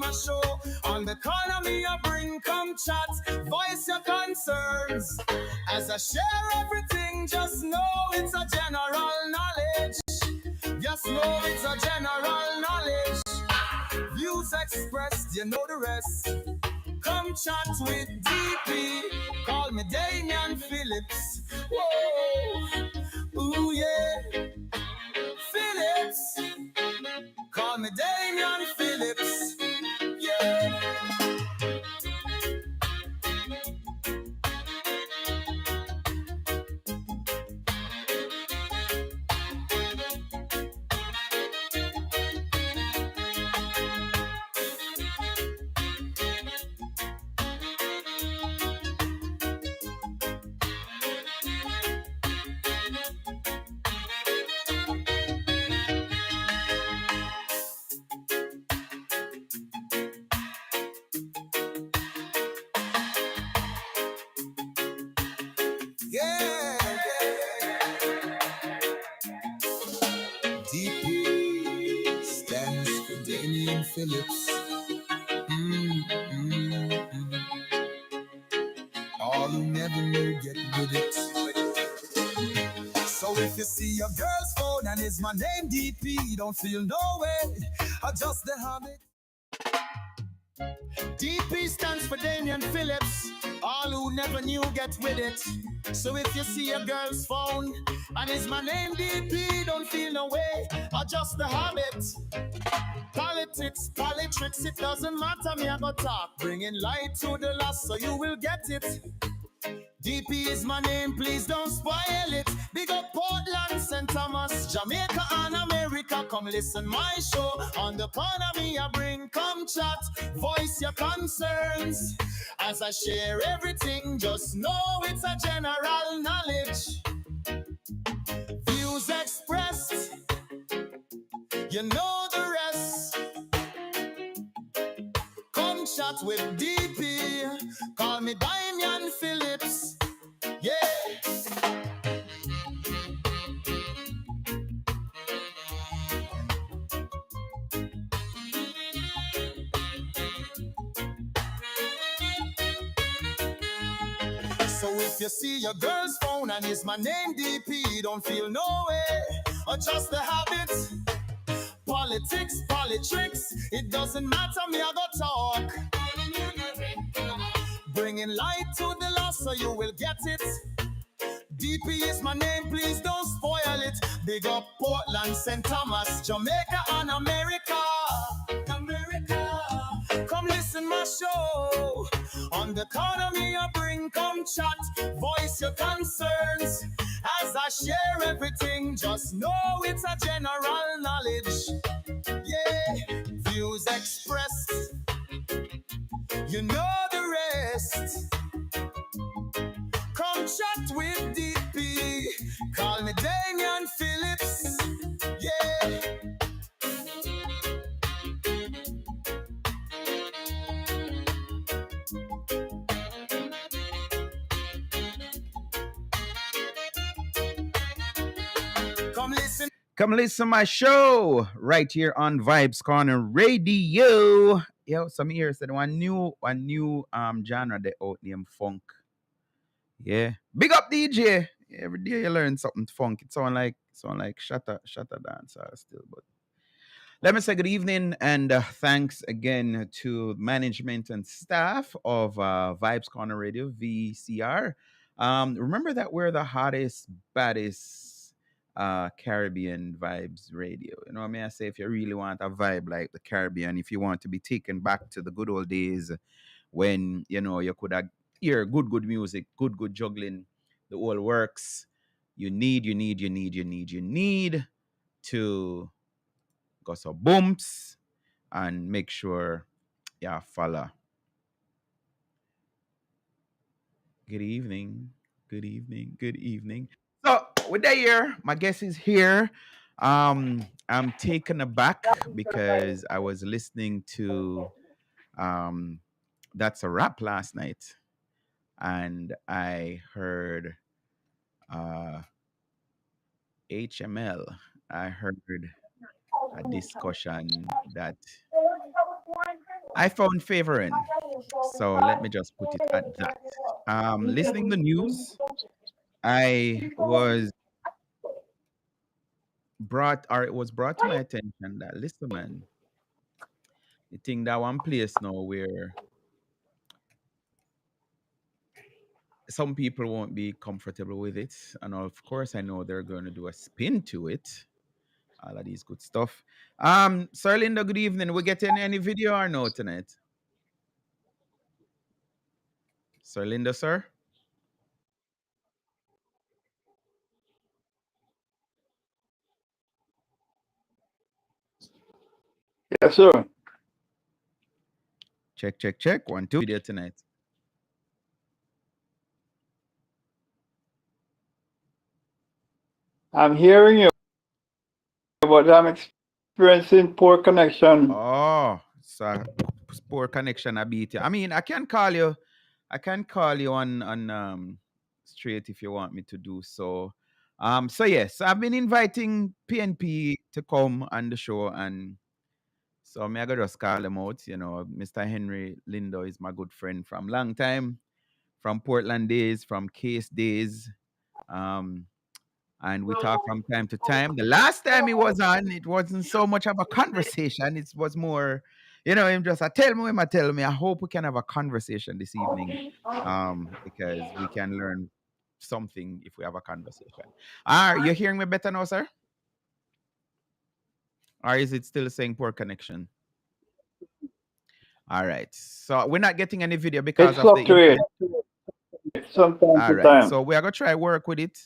my show. On the corner, me a bring come chat, voice your concerns. As I share everything, just know it's a general knowledge. Just know it's a general knowledge. Views expressed, you know the rest. Come chat with DP. Call me Damian Phillips. Whoa, ooh yeah, Phillips. Call me Damian Phillips. Yeah. Yeah, DP stands for Damian Phillips. Mm. All who never knew get with it. So if you see your girl's phone and it's my name DP, don't feel no way. Adjust the habit. DP stands for Damian Phillips. All who never knew get with it. So if you see a girl's phone and it's my name DP, don't feel no way. Adjust the habit. Politics, politics, it doesn't matter. Me I go talk, bringing light to the lost, so you will get it. DP is my name, please don't spoil it. Big up Portland, St. Thomas, Jamaica and America. Come listen my show. On the corner me I bring, come chat, voice your concerns. As I share everything, just know it's a general knowledge. Views expressed, you know the rest. Come chat with DP, call me Damian Phillips. Yeah. So if you see your girl's phone and it's my name DP, don't feel no way. Adjust the habits. Politics, politics, it doesn't matter, me I go talk. Bringing light to the lost, so you will get it. DP is my name, please don't spoil it. Big up Portland, St. Thomas, Jamaica and America. Come listen my show. On the corner me I bring, come chat, voice your concerns. As I share everything, just know it's a general knowledge. Yeah, views expressed, you know the rest. Come chat with DP, call me Damian Phillips. Yeah. Come listen to my show right here on Vibes Corner Radio. Yo, some ears said one new genre they out named funk. Yeah. Big up DJ. Every day you learn something funk. It sound like shatter dancer still, but let me say good evening and thanks again to management and staff of Vibes Corner Radio, VCR. Remember that we're the hottest, baddest Caribbean vibes radio. You know what I mean? I say if you really want a vibe like the Caribbean, if you want to be taken back to the good old days when, you know, you could hear good music, good juggling, the whole works, you need to go some bumps and make sure follow. Good evening. So with that here, my guest is here. I'm taken aback because I was listening to That's a Rap last night, and I heard HML. I heard a discussion that I found favoring. So let me just put it at that. Listening the news, I was it was brought to my attention that, listen, man, the thing that one place now where some people won't be comfortable with it. And of course, I know they're going to do a spin to it. All of these good stuff. Sir Linda, good evening. We getting any video or no tonight? Sir Linda, sir? Yes, sir. Check, check, check. 1, 2. Video tonight. I'm hearing you, but I'm experiencing poor connection. Oh, so poor connection. I beat you. I mean, I can call you. I can call you on straight if you want me to do so. So yes, I've been inviting PNP to come on the show, and so I gotta just call them out. You know, Mr. Henry Lindo is my good friend from long time, from Portland days, from Case days. Um, and we talk from time to time. The last time he was on, it wasn't so much of a conversation. It was more, you know, him just I tell me, I hope we can have a conversation this evening. Because we can learn something if we have a conversation. Are you hearing me better now, sir? Or is it still saying poor connection? All right. So we're not getting any video because It of the internet. fluctuates from time All to right. time. So we are gonna try work with it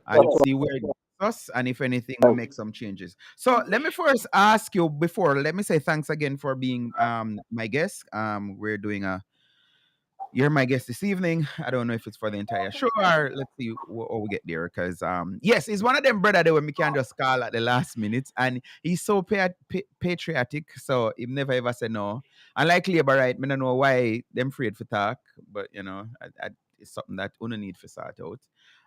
and see where it gets us, and if anything, we make some changes. So let me first ask you before. Let me say thanks again for being my guest. We're doing you're my guest this evening. I don't know if it's for the entire show or let's see how we get there. Because yes, he's one of them brother that when we can just call at the last minute, and he's so patriotic. So he never ever said no. Unlike Labor, right? I don't know why them afraid for talk, but you know, it's something that we need to sort out.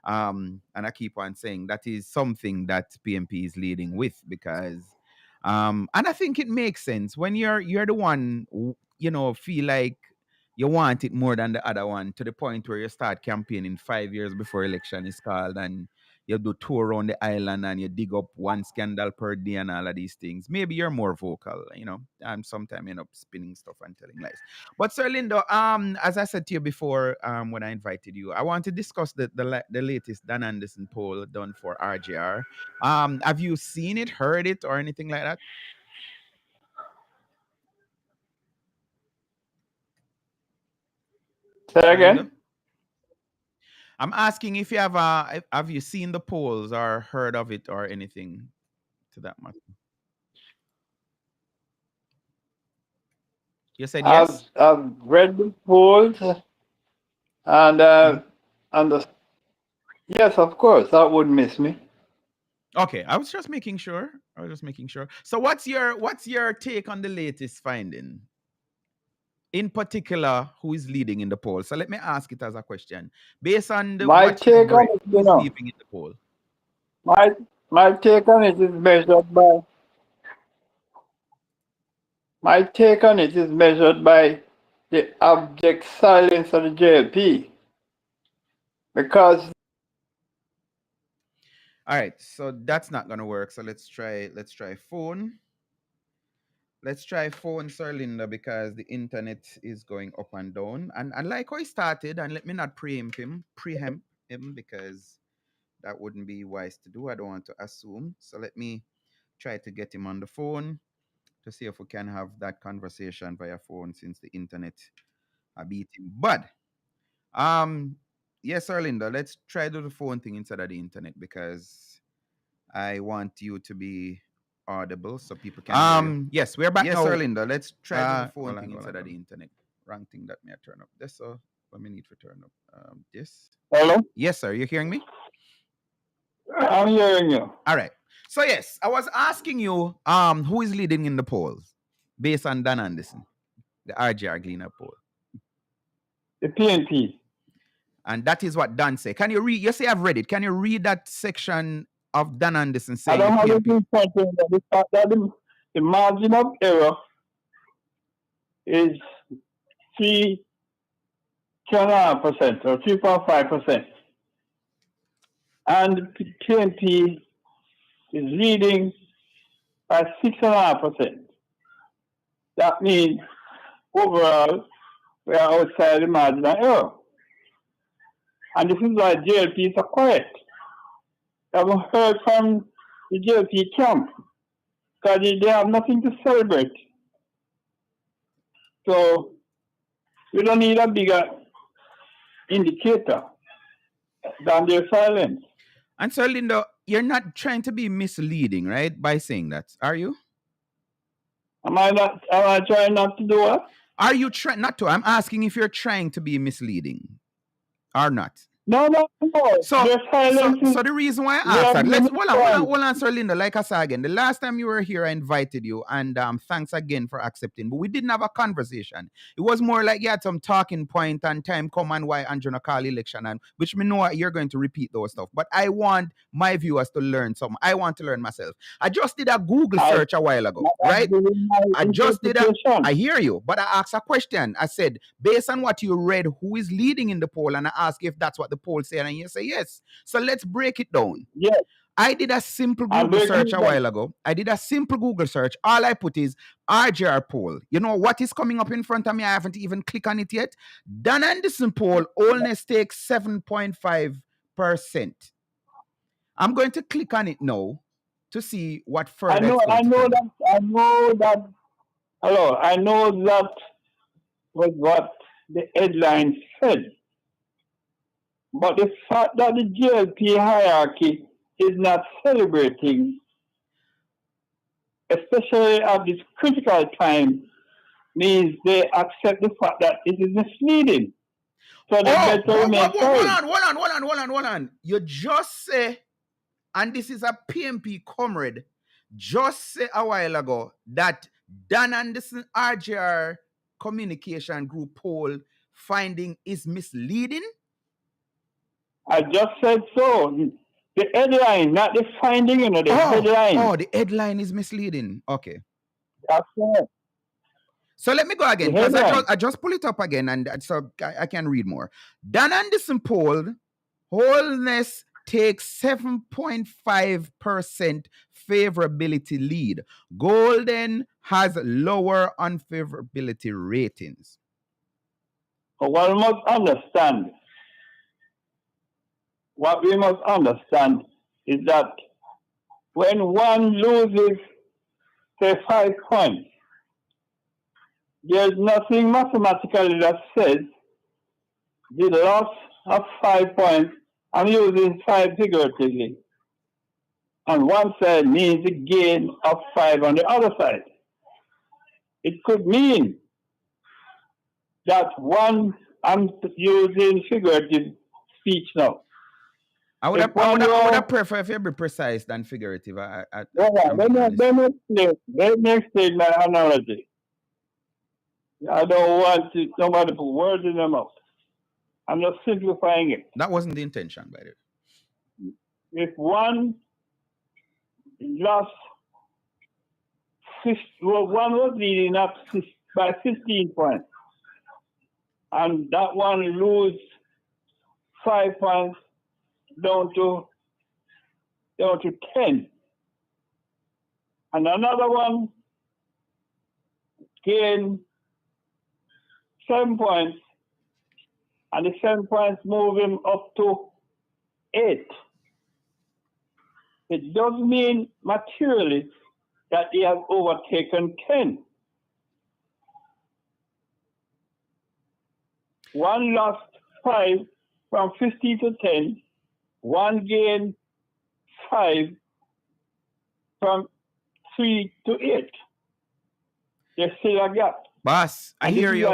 And I keep on saying that is something that PMP is leading with because, and I think it makes sense when you're the one who, you know, feel like you want it more than the other one to the point where you start campaigning 5 years before election is called and you do tour around the island and you dig up one scandal per day and all of these things. Maybe you're more vocal, you know, and sometimes you end up spinning stuff and telling lies. But Sir Lindo, as I said to you before, when I invited you, I want to discuss the latest Dan Anderson poll done for RJR. Have you seen it, heard it, or anything like that? Say Sir again? Lindo? I'm asking if you have you seen the polls or heard of it or anything to that matter? You said yes? I've read the polls and Mhm. yes, of course, that would miss me. Okay, I was just making sure. So what's your take on the latest finding? In particular, who is leading in the poll? So let me ask it as a question. Based on My what you take on read, it, who is leading in the poll? my take on it is measured by the abject silence of the JLP. Because All right, so that's not gonna work. So let's try phone. Let's try phone, Sir Linda, because the internet is going up and down. And like how he started, and let me not preempt him because that wouldn't be wise to do. I don't want to assume. So let me try to get him on the phone to see if we can have that conversation via phone since the internet I beat him. But yes, Sir Linda, let's try to do the phone thing instead of the internet because I want you to be audible so people can hear you. Yes, we're back now. Yes, Sir Linda, let's try the phone thing instead of the internet. Wrong thing that may turn up. This so what we need to turn up. This. hello, Yes, sir. You hearing me? I'm hearing you. All right. So yes, I was asking you who is leading in the polls based on Dan Anderson, the RJR Gleaner poll. The PNP. And that is what Dan said. Can you read? You say I've read it. Can you read that section of Dan Anderson I saying don't have the it PNP? in front of me, but the margin of error is 3.5% or 3.5%. And PNP is leading by 6.5%. That means overall we are outside the margin of error. And this is why JLP is so quiet. I haven't heard from the JLP camp because they have nothing to celebrate. So we don't need a bigger indicator than their silence. And so, Linda, you're not trying to be misleading, right, by saying that, are you? Am I trying not to do what? Are you trying not to? I'm asking if you're trying to be misleading or not. No. So silence the reason why I asked that, hold on, Sir Linda. Like I said again, the last time you were here, I invited you, and thanks again for accepting. But we didn't have a conversation. It was more like you had some talking point and time come and why Andrew not call election, and which me know you're going to repeat those stuff. But I want my viewers to learn something. I want to learn myself. I just did a Google search a while ago, right? I hear you, but I asked a question. I said, based on what you read, who is leading in the poll? And I asked if that's what the poll said, and you say yes. So let's break it down. Yes. I did a simple Google search a while ago. All I put is RJR poll. You know what is coming up in front of me? I haven't even clicked on it yet. Dan Anderson poll, Allness takes 7.5%. I'm going to click on it now to see what further. I know that was what the headline said. But the fact that the JLP hierarchy is not celebrating, especially at this critical time, means they accept the fact that it is misleading. So they better remain quiet. Hold on. You just say, and this is a PMP comrade, just say a while ago that Dan Anderson RJR communication group poll finding is misleading? I just said so. The headline, not the finding, the headline. Oh, the headline is misleading. Okay. That's it. So let me go again, because I just pull it up again, and so I can read more. Dan Anderson poll, Allness takes 7.5% favorability lead. Golden has lower unfavorability ratings. What we must understand is that when one loses, say, 5 points, there's nothing mathematically that says the loss of 5 points, I'm using 5 figuratively, on one side means the gain of 5 on the other side. It could mean that I'm using figurative speech now. I would have preferred if you be precise than figurative. Let me explain my analogy. I don't want somebody to put words in their mouth. I'm just simplifying it. That wasn't the intention, by the way. If one lost, one was leading up by 15 points, and that one lose 5 points down to 10, and another one gain 7 points, and the 7 points move him up to 8. It doesn't mean materially that he has overtaken 10. One lost 5 from 50 to 10. One gained 5 from 3 to 8. There's still a gap. Boss, I hear you,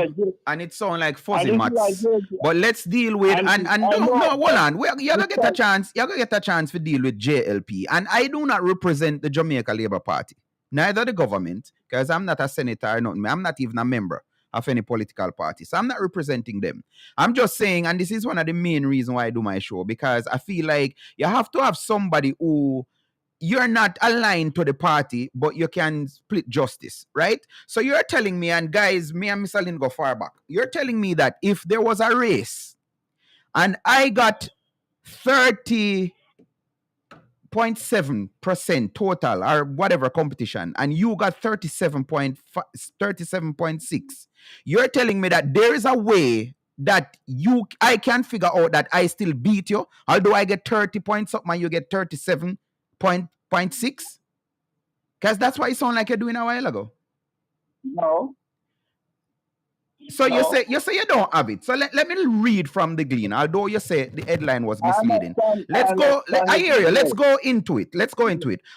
and it sounds like fuzzy mats. But let's deal with no, hold on. You're gonna get a chance. You're gonna get a chance to deal with JLP. And I do not represent the Jamaica Labour Party, neither the government, because I'm not a senator or nothing. I'm not even a member of any political party. So I'm not representing them. I'm just saying, and this is one of the main reasons why I do my show, because I feel like you have to have somebody who you're not aligned to the party, but you can split justice, right? So you're telling me, and guys, me and Mr. Lynn go far back. You're telling me that if there was a race and I got 30.7% total or whatever competition, and you got 37.6, you're telling me that there is a way that I can figure out that I still beat you, although I get 30 points up and you get 37.6? Because that's what it sounded like you're doing a while ago. No. So you say you don't have it. So let me read from the Glean, although you say the headline was misleading. I hear you. Let's go into it.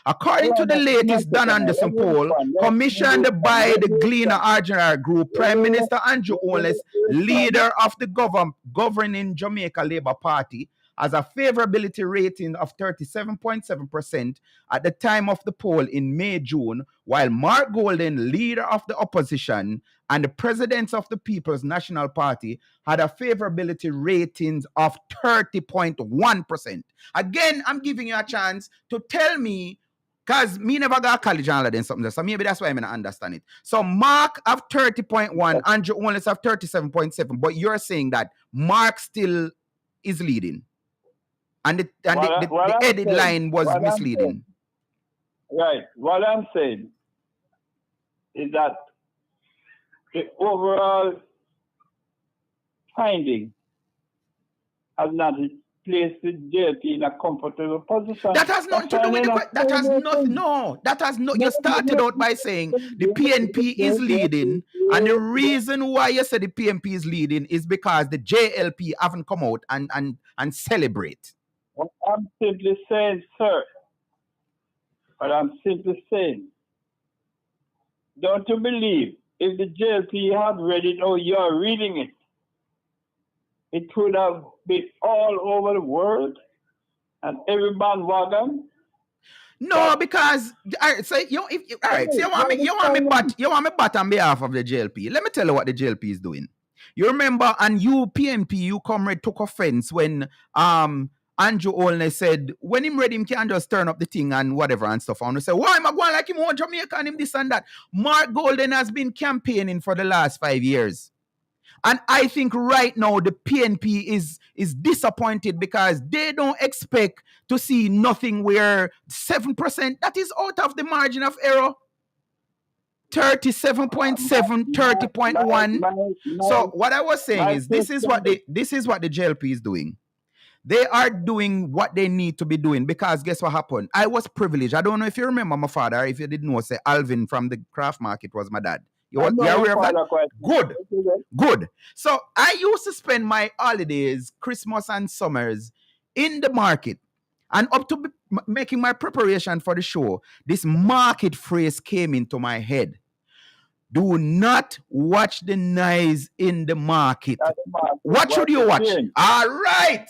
According to the latest Dan Anderson poll commissioned by the Gleaner RJR Group, Prime Minister Andrew Holness, leader of the governing Jamaica Labour Party, has a favorability rating of 37.7% at the time of the poll in May-June, while Mark Golden, leader of the opposition and the president of the People's National Party, had a favorability ratings of 30.1%. Again, I'm giving you a chance to tell me, because me never got college and all that something, so maybe that's why I'm going to understand it. So Mark have 30.1, Andrew Holness have 37.7, but you're saying that Mark still is leading. And the edit line was misleading. Right. What I'm saying is that the overall finding has not placed the JLP in a comfortable position. That has nothing to do with that has nothing. No, that has no. You started out by saying the PNP is leading, and the reason why you said the PNP is leading is because the JLP haven't come out and celebrate. What I'm simply saying, sir, don't you believe if the JLP had read it or you're reading it, it would have been all over the world and every bandwagon? No, because all right, so you want me bat on behalf of the JLP. Let me tell you what the JLP is doing. You remember, and you PNP, you comrade took offense when Andrew Holness said, when him ready, him can just turn up the thing and whatever and stuff. And we say, why am I going like him on Jamaica and him this and that? Mark Golden has been campaigning for the last 5 years. And I think right now the PNP is disappointed because they don't expect to see nothing where 7%, that is out of the margin of error. 37.7, 30.1. So what I was saying is this is what the JLP is doing. They are doing what they need to be doing because guess what happened? I was privileged. I don't know if you remember my father. If you didn't know, say Alvin from the craft market was my dad. You're aware of that? Good. So I used to spend my holidays, Christmas and summers, in the market. And up to making my preparation for the show, this market phrase came into my head. Do not watch the noise in the market. What should you watch? All right.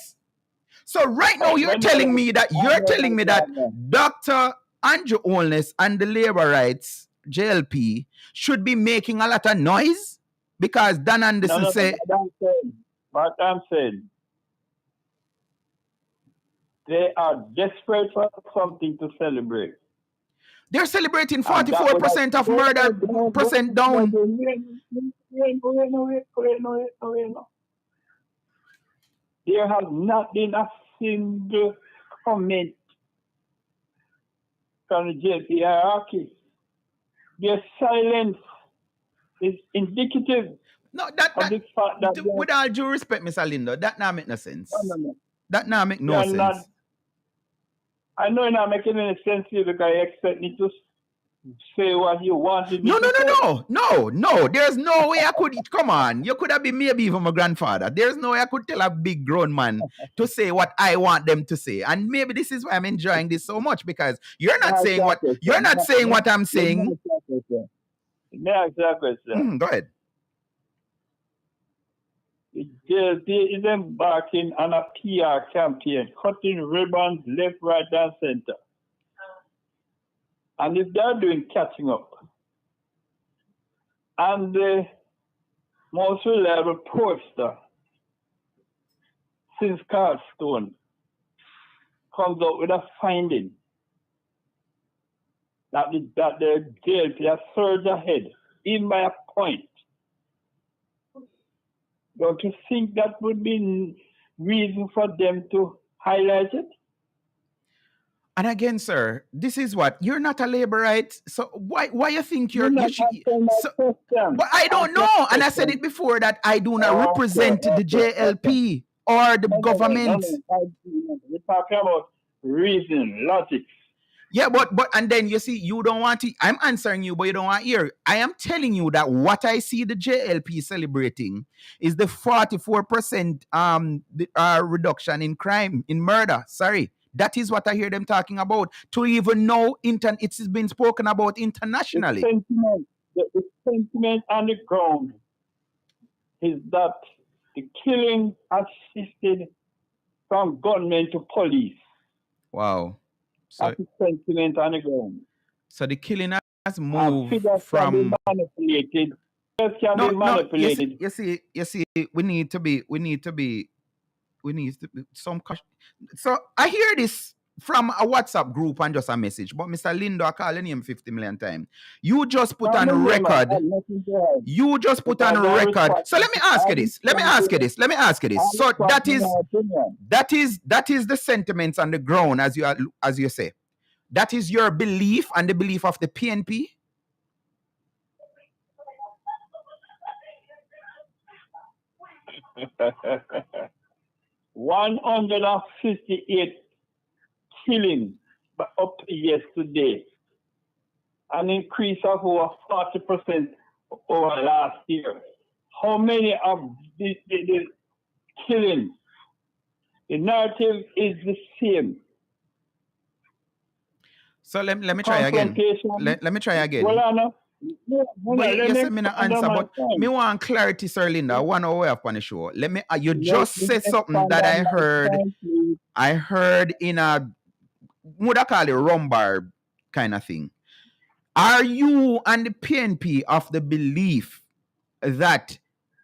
So right now you're telling me that Dr. Andrew Holness and the labor rights JLP should be making a lot of noise because Dan Anderson said. What I'm saying, they are desperate for something to celebrate. They're celebrating 44% of murder percent down. There has not been a single comment from the JLP hierarchy. Their silence is indicative of the fact that with all due respect, Mr. Lindo, that now make no sense. No. That now make no sense. I know you're not making any sense to you because you expect me to say what you wanted me No. There's no way I could. Come on. You could have been maybe even my grandfather. There's no way I could tell a big grown man to say what I want them to say. And maybe this is why I'm enjoying this so much because you're not saying what I'm saying. May I ask you a question? Go ahead. The JLP is embarking on a PR campaign, cutting ribbons left, right, and center. And if they're doing catching up, and the most reliable pollster since Carl Stone comes out with a finding that the JLP has surged ahead, even by a point. Don't you think that would be reason for them to highlight it? And again, sir, this is what you're not a labor, right? So why you think You're you not should? answering my So, question. but I don't Answer know, the and I said question. it before that I do not represent the Okay. JLP or the government. We're talking about reason, logic. Yeah, but and then you see, you don't want to. I'm answering you, but you don't want to hear. I am telling you that what I see the JLP celebrating is the 44% reduction in crime, in murder. Sorry, that is what I hear them talking about. To even know, it's been spoken about internationally. The sentiment on the ground is that the killing has shifted from gunmen to police. Wow. So, that's the sentiment on the ground. So the killing has moved from. Can be manipulated. Can be manipulated. You see, we need to be some. So I hear this from a WhatsApp group and just a message, but Mr. Lindo, I call him 50 million times. You just put on record. You just put on record. So let me ask you this. Let me ask you this. So that is the sentiments on the ground, as you say. That is your belief and the belief of the PNP? $158 killings up to yesterday, an increase of over 40% over last year. How many of the killings? The narrative is the same. So let me try again. Let me try again. Well, me want clarity, Sir Linda. I want to way up on the show. You just said something that I heard in a, what I call it, rumbar kind of thing. Are you and the PNP of the belief that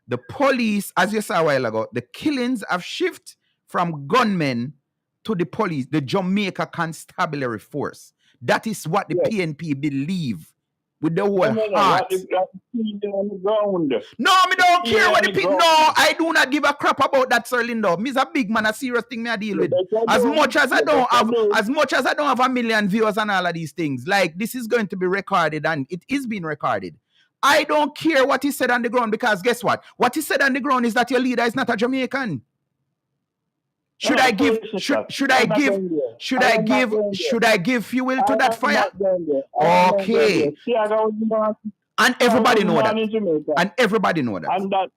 the police, as you saw a while ago, the killings have shifted from gunmen to the police, the Jamaica Constabulary Force? That is what the PNP believe with the whole heart. No, me don't care what the people. No, I do not give a crap about that, Sir Lindo. Me's a big man, a serious thing me I deal with. As much as I don't have a million viewers and all of these things, like this is going to be recorded and it is being recorded. I don't care what he said on the ground, because guess what? What he said on the ground is that your leader is not a Jamaican. Should I give fuel to that fire? Okay. And everybody know that. And everybody know that. And that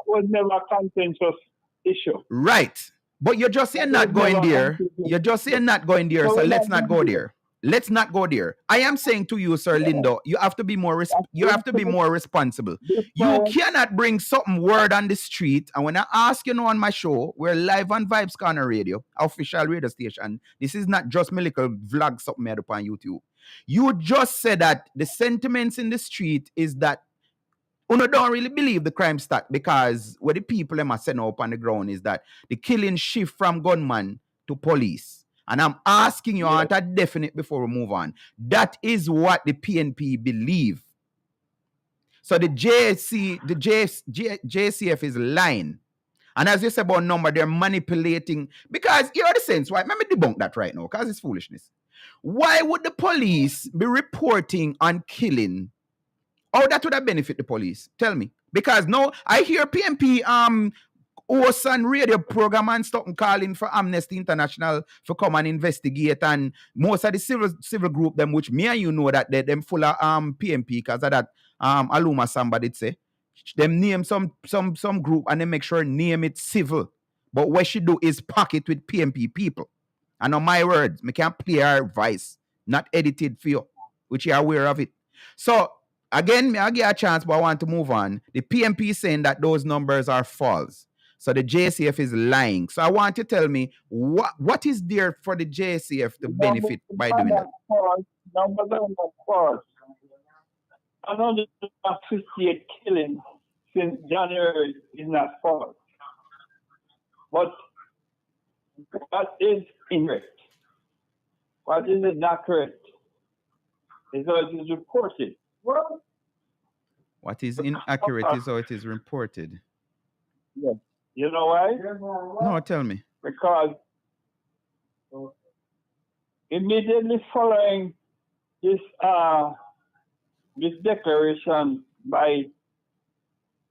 was never a consensus issue. Right. But you're just saying not going there. You're just saying not going there. So let's not go there. Let's not go there. I am saying to you, Sir Lindo, you have to be more responsible. You cannot bring something word on the street. And when I ask you on my show, we're live on Vibes Corner Radio, official radio station. This is not just my little vlog something made up on YouTube. You just said that the sentiments in the street is that you don't really believe the crime stat, because what the people them are setting up on the ground is that the killing shift from gunman to police. And I'm asking you, I want a definite before we move on. That is what the PNP believe. So the JCF is lying. And as you said about number, they're manipulating. Because you know the sense, why? Let me debunk that right now, because it's foolishness. Why would the police be reporting on killing? How that would have benefit the police? Tell me. Because now I hear PNP hosts and radio program and stuff calling for Amnesty International for come and investigate, and most of the civil group them, which me and you know that they them full of PNP, because of that Aluma somebody say them name some group and they make sure name it civil, but what she do is pack it with PNP people. And on my words, me can't play our voice, not edited for you, which you are aware of it. So again, me I give a chance, but I want to move on. The PNP is saying that those numbers are false. So the JCF is lying. So I want you to tell me what is there for the JCF to benefit by doing that? Numbers are not false. Another 58 killings since January is not false. But what is incorrect? What is not correct? is how it is reported. Well, What is inaccurate is how it is reported. yes. You know why? No, tell me. Because immediately following this this declaration by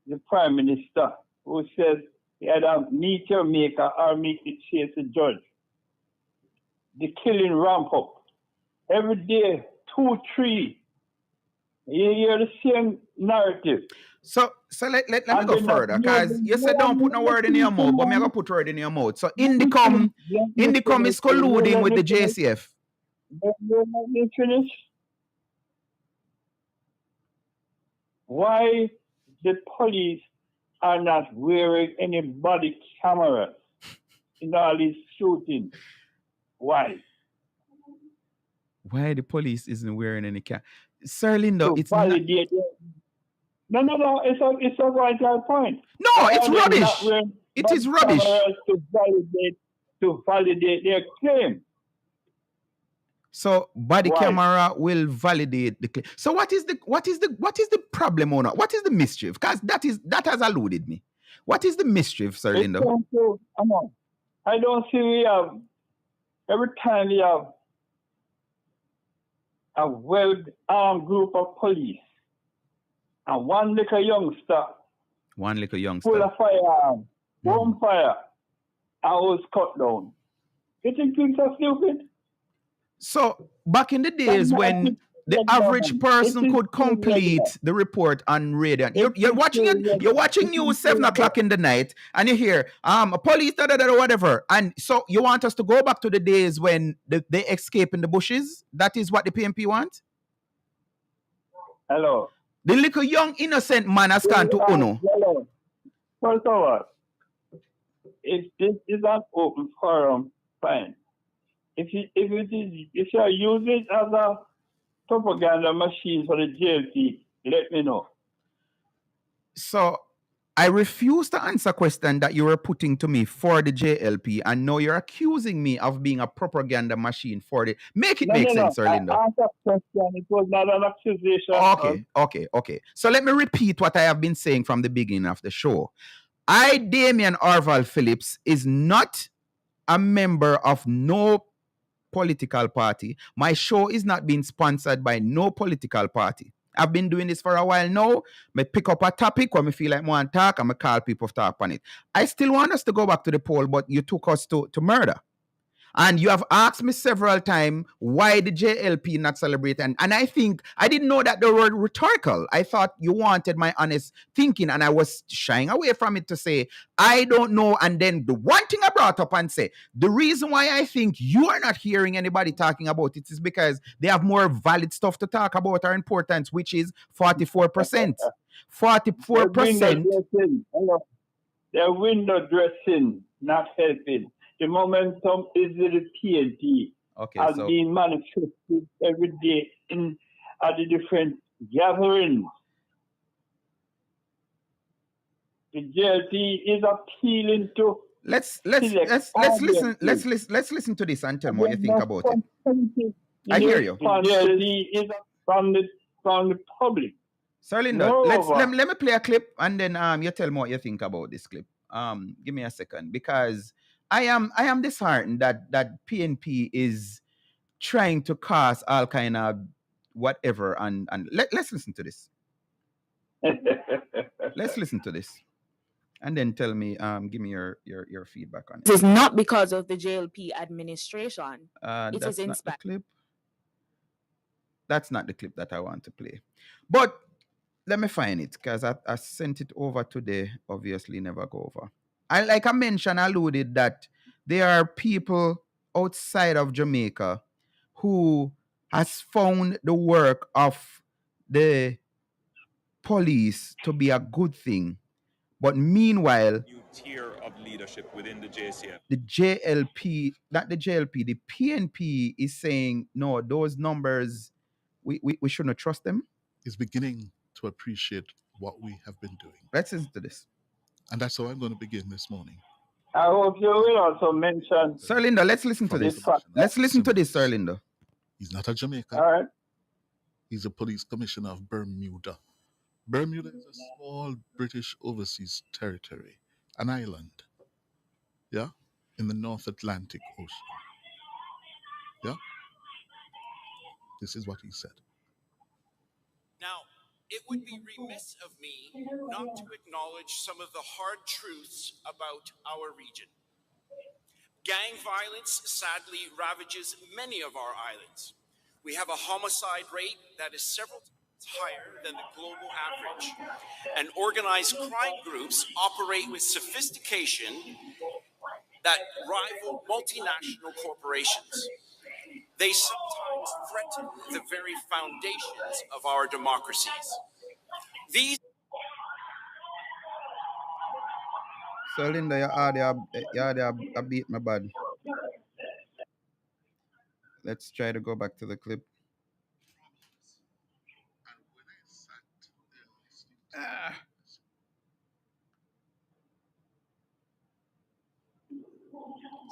the Prime Minister, who says he had a meet your maker or meet it chase the judge, the killing ramp up. Every day, 2, 3. You hear the same narrative. So let me go further, because you said don't put no word in your mouth, but me I go put word in your mouth. So Indicom is colluding with the JCF. Let me finish. Why the police are not wearing any body cameras in all these shootings? Why? Why the police isn't wearing any Sir Lindo, To it's not. validate it. No. It's a vital point. No, Why it's are they not rubbish. wearing It body is rubbish. cameras to validate their claim? So body Why? camera will validate the claim. So what is the problem or not? What is the mischief? Because that has eluded me. What is the mischief, Sir It's Lindo? going to- I don't see we have every time we have a well-armed group of police and one little youngster One little full youngster. of firearms, on fire, and was cut down. You think things are stupid? So back in the days when the average person could complete the report on radio, you're watching news 7:00 in the night, and you hear a police whatever, and so you want us to go back to the days when they escape in the bushes? That is what the PNP want. Hello. The little young innocent man has gone to UNO. Hello. First of all, if this is an open forum, fine. If you are using it as a propaganda machine for the JLP, let me know. So I refuse to answer a question that you were putting to me for the JLP, and now you're accusing me of being a propaganda machine for the. Make sense, Sir Lindo. I asked a question. It was not an accusation. Okay. So let me repeat what I have been saying from the beginning of the show. I, Damian Orval Phillips, is not a member of no political party. My show is not being sponsored by no political party. I've been doing this for a while now. I pick up a topic when I feel like I want to talk, and I call people to talk on it. I still want us to go back to the poll, but you took us to murder. And you have asked me several times why the JLP not celebrate. And I think I didn't know that they were rhetorical. I thought you wanted my honest thinking, and I was shying away from it to say, I don't know. And then the one thing I brought up and say, the reason why I think you are not hearing anybody talking about it is because they have more valid stuff to talk about our importance, which is 44%. 44%. Their window dressing not helping. The momentum is the PNP has been manifested every day at the different gatherings. The JLP is appealing to. Let's listen to this and tell me what you think about it. I hear you. JLP is from the public. Sir Lindo, let me play a clip, and then you tell me what you think about this clip. Give me a second, because I am disheartened that PNP is trying to cause all kind of whatever, and let's listen to this. Let's listen to this, and then tell me, give me your feedback on it. This is not because of the JLP administration. It is in the clip. That's not the clip that I want to play, but let me find it, because I sent it over today. Obviously, never go over. Like I mentioned, alluded that there are people outside of Jamaica who has found the work of the police to be a good thing. But meanwhile, new tier of leadership within the JCF. The JLP, not the JLP, the PNP is saying, no, those numbers, we shouldn't trust them. Is beginning to appreciate what we have been doing. Let's listen to this. And that's how I'm going to begin this morning. I hope you will also mention. Sir Lindo, let's listen to this. Let's listen to this, Sir Lindo. He's not a Jamaican. All right. He's a police commissioner of Bermuda. Bermuda is a small British overseas territory, an island, yeah, in the North Atlantic Ocean. Yeah, this is what he said. Now, it would be remiss of me not to acknowledge some of the hard truths about our region. Gang violence sadly ravages many of our islands. We have a homicide rate that is several times higher than the global average, and organized crime groups operate with sophistication that rival multinational corporations. They sometimes threaten the very foundations of our democracies. These So Linda, your audio a beat my bad. Let's try to go back to the clip.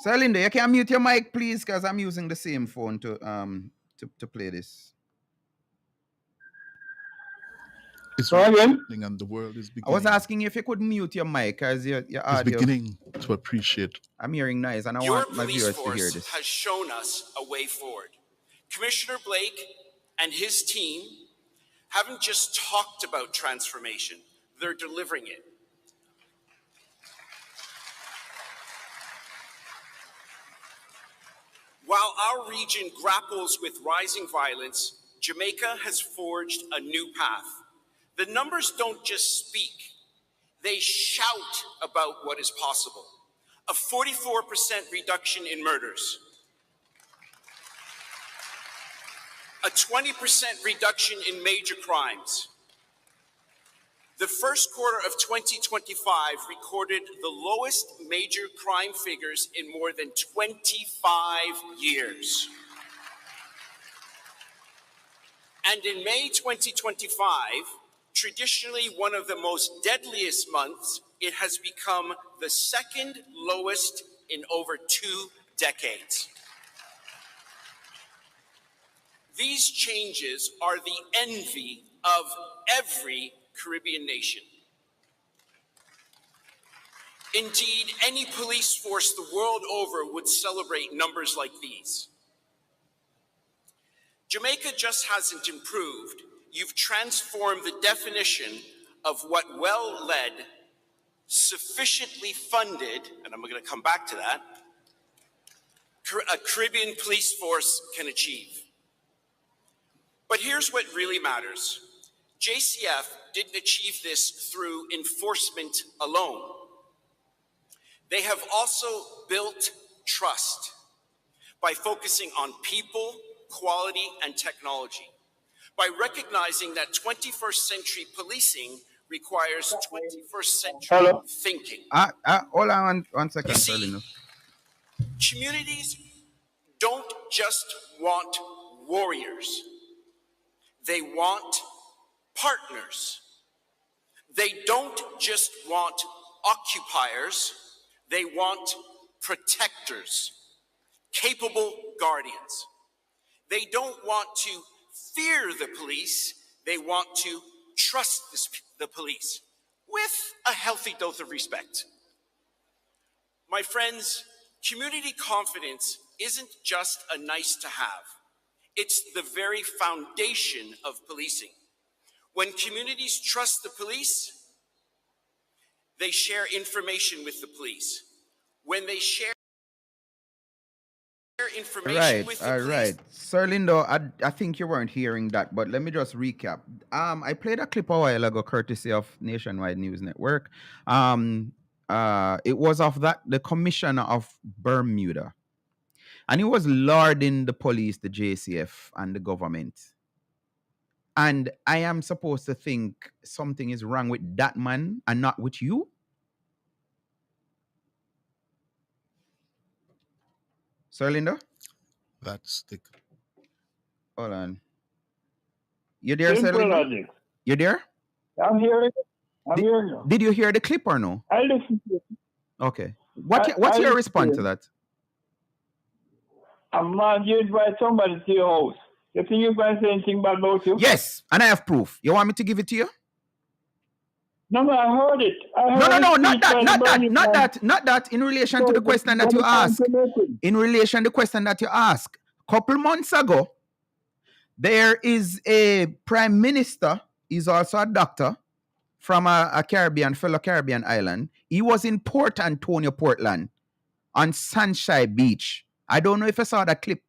So Linda, you can mute your mic, please, because I'm using the same phone to play this. It's So again, happening and the world is I beginning. was asking you if you could mute your mic, because your is audio. beginning to appreciate. I'm hearing noise, and I Your want my police viewers to hear force this. has shown us a way forward. Commissioner Blake and his team haven't just talked about transformation, they're delivering it. While our region grapples with rising violence, Jamaica has forged a new path. The numbers don't just speak, they shout about what is possible. A 44% reduction in murders, a 20% reduction in major crimes. The first quarter of 2025 recorded the lowest major crime figures in more than 25 years. And in May 2025, traditionally one of the most deadliest months, it has become the second lowest in over 2 decades. These changes are the envy of every Caribbean nation. Indeed, any police force the world over would celebrate numbers like these. Jamaica just hasn't improved. You've transformed the definition of what well-led, sufficiently funded, and I'm going to come back to that, a Caribbean police force can achieve. But here's what really matters. JCF didn't achieve this through enforcement alone. They have also built trust by focusing on people, quality, and technology, by recognizing that 21st century policing requires 21st century thinking. Hold on one second, You see, Linda. communities don't just want warriors. They want partners. They don't just want occupiers, they want protectors, capable guardians. They don't want to fear the police, they want to trust the police with a healthy dose of respect. My friends, community confidence isn't just a nice to have. It's the very foundation of policing. When communities trust the police, they share information with the police. When they share information with the police... Right. Sir Lindo, I think you weren't hearing that, but let me just recap. I played a clip a while ago, courtesy of Nationwide News Network. It was of the commissioner of Bermuda. And he was lauding the police, the JCF, and the government. And I am supposed to think something is wrong with that man and not with you? Sir Linda? That's the... Hold on. You there, Sir Linda? logic. You there? I'm hearing it. I'm hearing you. Did you hear the clip or no? I listen to it. Okay. What's your response to that? I'm not you invite somebody to your house. You think you can say anything bad about you? Yes, and I have proof. You want me to give it to you? No, I heard it. No, not that. In relation to the question that you ask. In relation to the question that you ask. Couple months ago, there is a prime minister, he's also a doctor from a fellow Caribbean island. He was in Port Antonio, Portland, on Sunshine Beach. I don't know if you saw that clip.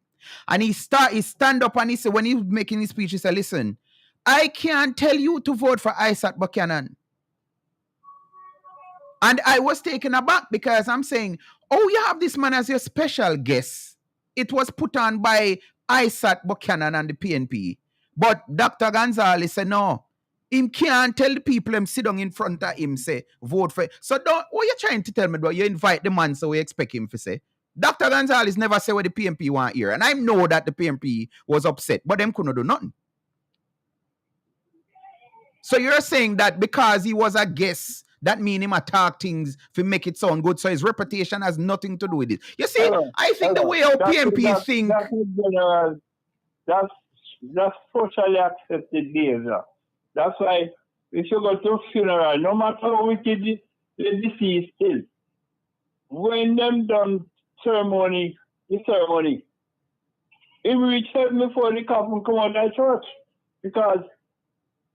And he stand up and he said, when he was making his speech, he said, listen, I can't tell you to vote for Isaac Buchanan. And I was taken aback because I'm saying, oh, you have this man as your special guest. It was put on by Isaac Buchanan and the PNP. But Dr. Gonzalez said, no, him can't tell the people him sit down in front of him, say, vote for it. So what you trying to tell me, bro? You invite the man, so we expect him to say. Dr. Gonzalez never say what the PNP want here. And I know that the PNP was upset, but them couldn't do nothing. So you're saying that because he was a guest, that mean him attack things to make it sound good, so his reputation has nothing to do with it. You see, I think the way our PNP think... That's socially accepted behavior. That's why if you go to a funeral, no matter how wicked the deceased is, when them done the ceremony, it will reach heaven before the coffin come out of church. Because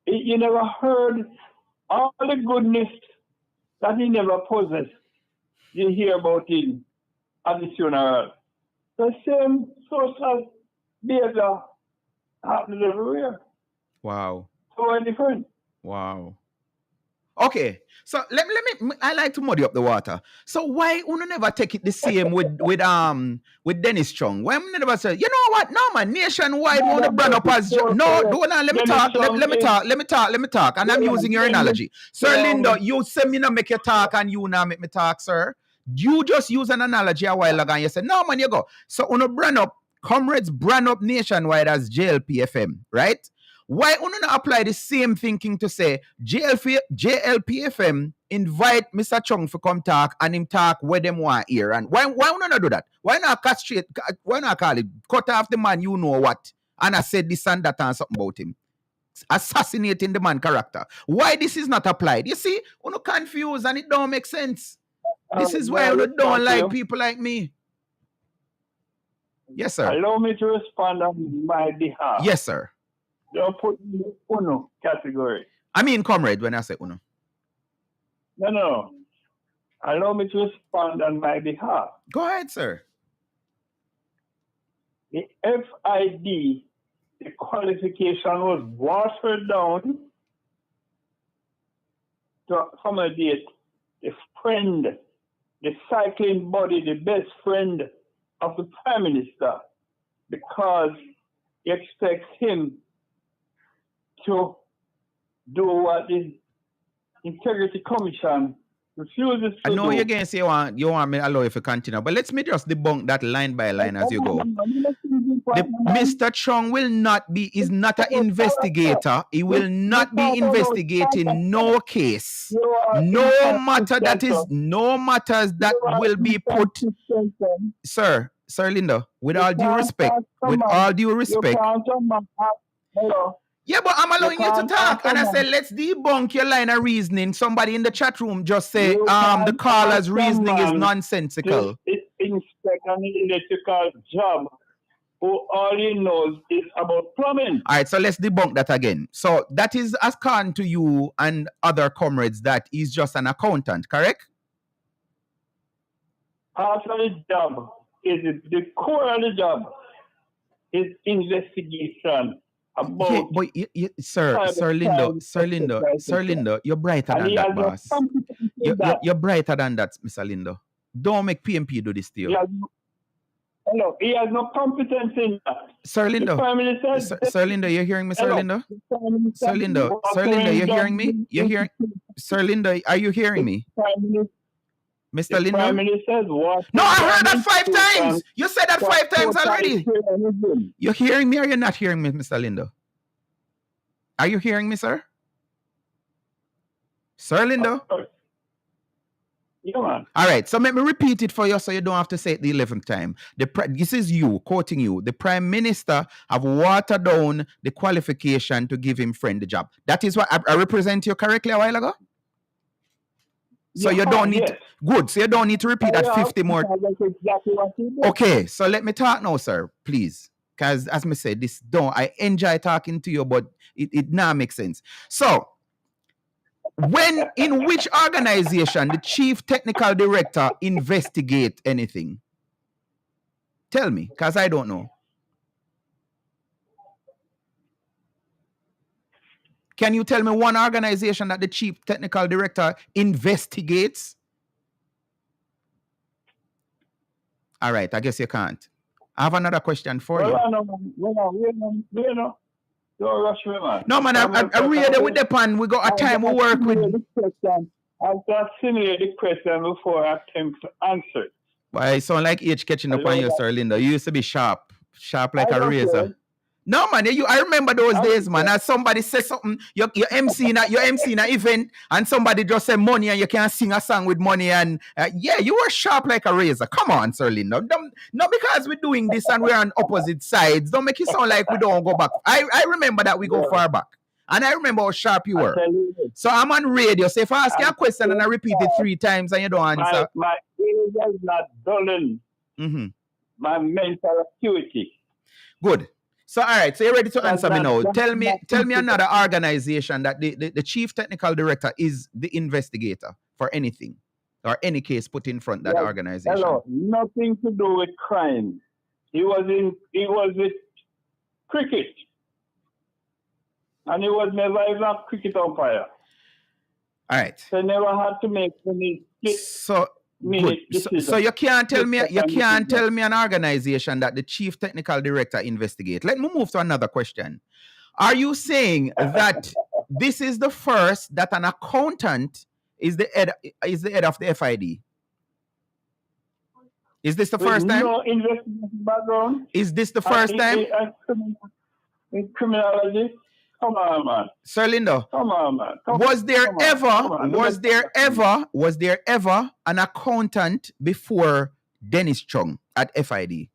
you never heard all the goodness that he never possessed. You hear about him at the funeral. The same social behavior happens everywhere. Wow. So different. Wow. Okay, so let me. I like to muddy up the water. So why you never take it the same with Dennis Chung? Why you never say, you know what? No man, nationwide want to brand up as no. Let me talk. Let me talk. And I'm using your analogy, Sir Lindo. You say me not make you talk, and you now make me talk, sir. You just use an analogy a while ago, and you say, no man, you go. So on a brand up, comrades brand up nationwide as JLPFM, right? Why don't you apply the same thinking to say JLPFM invite Mr. Chung to come talk and him talk where them want here? And why don't you do that? Why not castrate? Why not call it cut off the man you know what? And I said this and that and something about him. Assassinating the man character. Why this is not applied? You see, you confused and it don't make sense. This is why you don't like people like me. Yes, sir. Allow me to respond on my behalf. Yes, sir. Don't put in the UNO category. I mean, comrade, when I say UNO. No. Allow me to respond on my behalf. Go ahead, sir. The FID, the qualification was watered down to accommodate the friend, the cycling body, the best friend of the Prime Minister, because he expects him to do what the Integrity Commission refuses to do. I know you're going to say you want me to allow you to continue, but let's me just debunk that line by line as you go. Mr. Chung is not an investigator. He will not be investigating no case. No matters that will be put. Sir Lindo, with all due respect. Yeah, but I'm allowing you to talk. And I said, let's debunk your line of reasoning. Somebody in the chat room just say, the caller's reasoning is nonsensical. It's inspect an electrical job who all he knows is about plumbing. All right, so let's debunk that again. So that is according to you and other comrades that he's just an accountant, correct? Part of the job is the core of the job is investigation. Yeah, but Sir Lindo, you're brighter than that, boss. You're brighter than that, Mr. Lindo. Don't make PNP do this to you. He has no competence in that. Sir Lindo, Sir Lindo, you're hearing me, Sir Lindo? Sir Lindo, you're hearing me? Sir Lindo, are you hearing me? Mr. Lindo? No, I heard that 5 times. You said that 5 times already. You're hearing me or you're not hearing me, Mr. Lindo? Are you hearing me, sir? Sir Lindo? Yeah, man. All right, so let me repeat it for you so you don't have to say it the 11th time. This is you, quoting you. The Prime Minister have watered down the qualification to give him friend the job. That is what I represent you correctly a while ago? So you don't need yes. good. So you don't need to repeat that 50 more. That's exactly what he did. Okay, so let me talk now, sir, please. Because as I said, I enjoy talking to you, but it now makes sense. So in which organization the chief technical director investigate anything? Tell me, because I don't know. Can you tell me one organization that the chief technical director investigates? All right, I guess you can't. I have another question for you. No, don't rush me, man. No, man, I read it with the pan. We got a time we work with. I've just simulated the question before I attempt to answer it. Why, it sound like age catching up on you, Sir Linda. You used to be sharp like a razor. Care. No, man, I remember those days, man. As somebody says something, you're MC in an event, and somebody just say money, and you can't sing a song with money, and yeah, you were sharp like a razor. Come on, Sir Linda. Not because we're doing this and we're on opposite sides. Don't make it sound like we don't go back. I remember that we go far back. And I remember how sharp you were. So I'm on radio. So if I ask you a question and I repeat it 3 times and you don't answer. My ears is not dulling my mental acuity. Good. So all right, so you're ready to answer me now. Tell me another organization that the chief technical director is the investigator for anything or any case put in front of that organization. Hello, nothing to do with crime. He was with cricket. And he was never even a cricket umpire. All right. So he never had to make any so you can't tell me an organization that the chief technical director investigate. Let me move to another question. Are you saying that this is the first that an accountant is the head of the FID? Is this the first time? No investigation background. Is this the first time? In criminology. Come on, man. Sir Lindo. Come on, man. Was there ever an accountant before Dennis Chung at FID?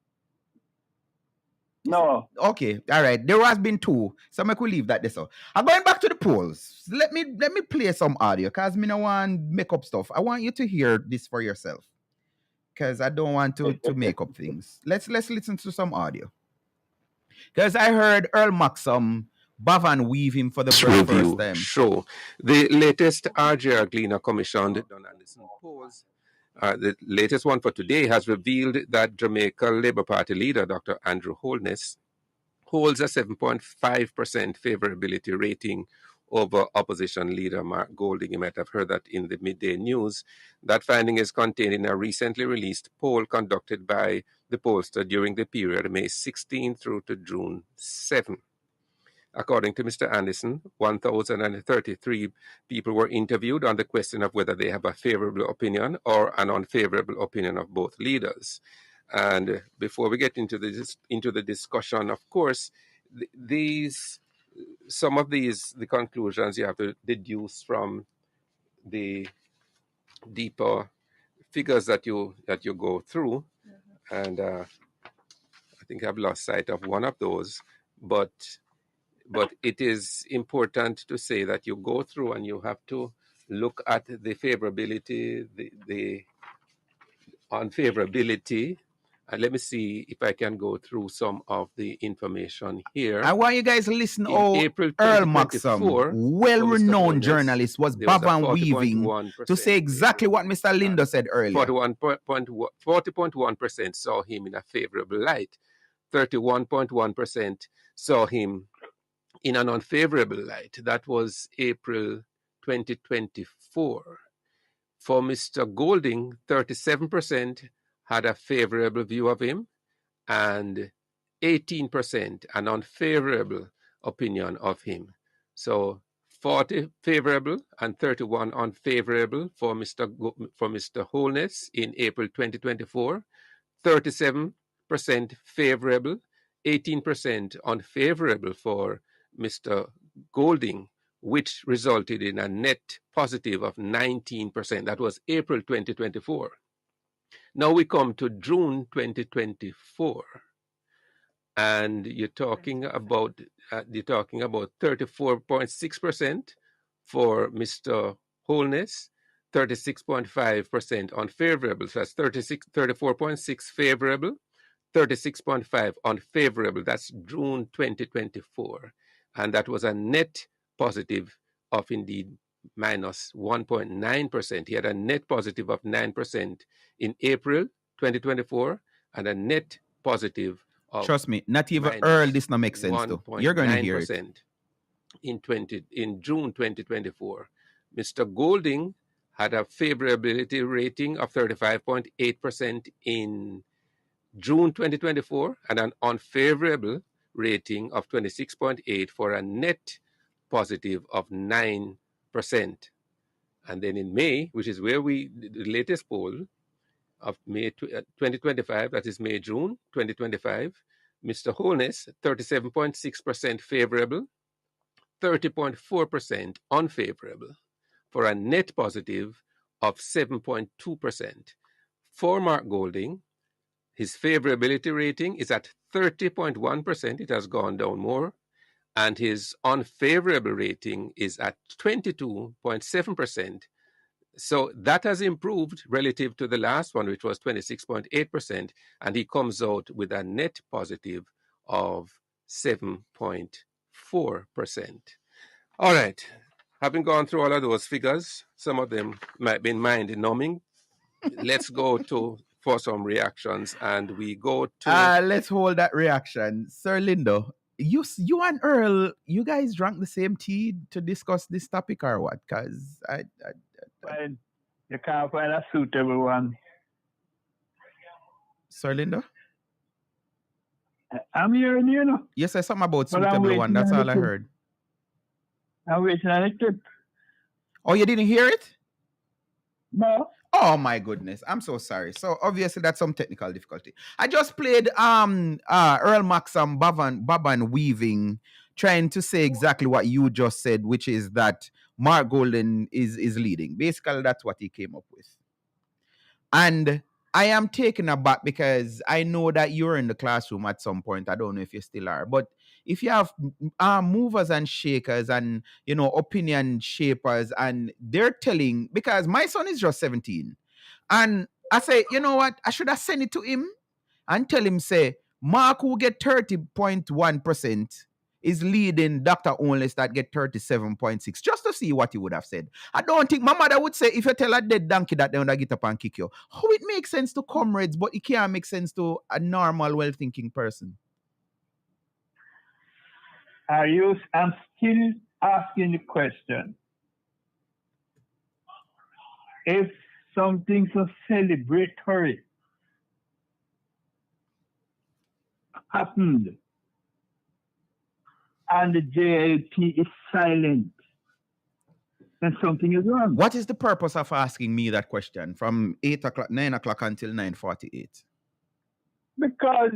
No. Okay, all right. There has been 2. So I could leave that there. So I'm going back to the polls. Let me play some audio because me no want make up stuff. I want you to hear this for yourself. Because I don't want to make up things. Let's listen to some audio. Because I heard Earl Maxim Bavan weave him for the first time. Show the latest RJR Gleaner commissioned Don Anderson polls. The latest one for today has revealed that Jamaica Labour Party leader Dr. Andrew Holness holds a 7.5% favorability rating over opposition leader Mark Golding. You might have heard that in the midday news. That finding is contained in a recently released poll conducted by the pollster during the period May 16 through to June 7. According to Mr. Anderson, 1,033 people were interviewed on the question of whether they have a favorable opinion or an unfavorable opinion of both leaders. And before we get into the discussion, of course, the conclusions you have to deduce from the deeper figures that you go through. And I think I've lost sight of one of those, but it is important to say that you go through and you have to look at the favorability, the unfavorability. And let me see if I can go through some of the information here. I want you guys to listen. Earl Maxim, well-renowned journalist, was Bavan weaving to say exactly what Mr. Lindo said earlier. 40.1% saw him in a favorable light. 31.1% saw him in an unfavorable light. That was April 2024. For Mr. Golding, 37% had a favorable view of him and 18% an unfavorable opinion of him. So 40 favorable and 31 unfavorable for Mr. Holness in April 2024, 37% favorable, 18% unfavorable for Mr. Golding which resulted in a net positive of 19%. That was April 2024. Now we come to June 2024, and you're talking about 34.6% for Mr. Holness, 36.5% unfavorable. So that's 34.6 favorable, 36.5 unfavorable. That's June 2024, and that was a net positive of indeed minus 1.9%. He had a net positive of 9% in April 2024 and a net positive of Trust me, not even Earl, this not make sense though. You're going to hear it. 1.9% in June 2024. Mr. Golding had a favorability rating of 35.8% in June 2024 and an unfavorable rating of 26.8 for a net positive of 9%. And then in May, which is where the latest poll of May 2025, that is May-June 2025, Mr. Holness, 37.6% favorable, 30.4% unfavorable, for a net positive of 7.2%. For Mark Golding, his favorability rating is at 30.1%. It has gone down more. And his unfavorable rating is at 22.7%. So that has improved relative to the last one, which was 26.8%. And he comes out with a net positive of 7.4%. All right. Having gone through all of those figures, some of them might be mind-numbing. Let's go for some reactions, and we go to... let's hold that reaction. Sir Lindo, you and Earl, you guys drank the same tea to discuss this topic or what? Because you can't find a suitable one. Sir Lindo? I'm hearing you know. Yes, I something about suitable one. That's all I heard. I'm waiting on it. Oh, you didn't hear it? No. Oh my goodness, I'm so sorry. So obviously that's some technical difficulty. I just played Earl Maxam Baban Weaving, trying to say exactly what you just said, which is that Mark Golden is leading. Basically, that's what he came up with. And I am taken aback because I know that you're in the classroom at some point. I don't know if you still are, but if you have movers and shakers and, opinion shapers, and they're telling, because my son is just 17, and I say, you know what, I should have sent it to him and tell him, say, Mark who get 30.1% is leading Dr. Onless that get 37.6, just to see what he would have said. I don't think my mother would say, if you tell a dead donkey that they want to get up and kick you. How it makes sense to comrades, but it can't make sense to a normal, well-thinking person. I'm still asking the question. If something so celebratory happened and the JLP is silent, then something is wrong. What is the purpose of asking me that question from 9 o'clock until 9:48? Because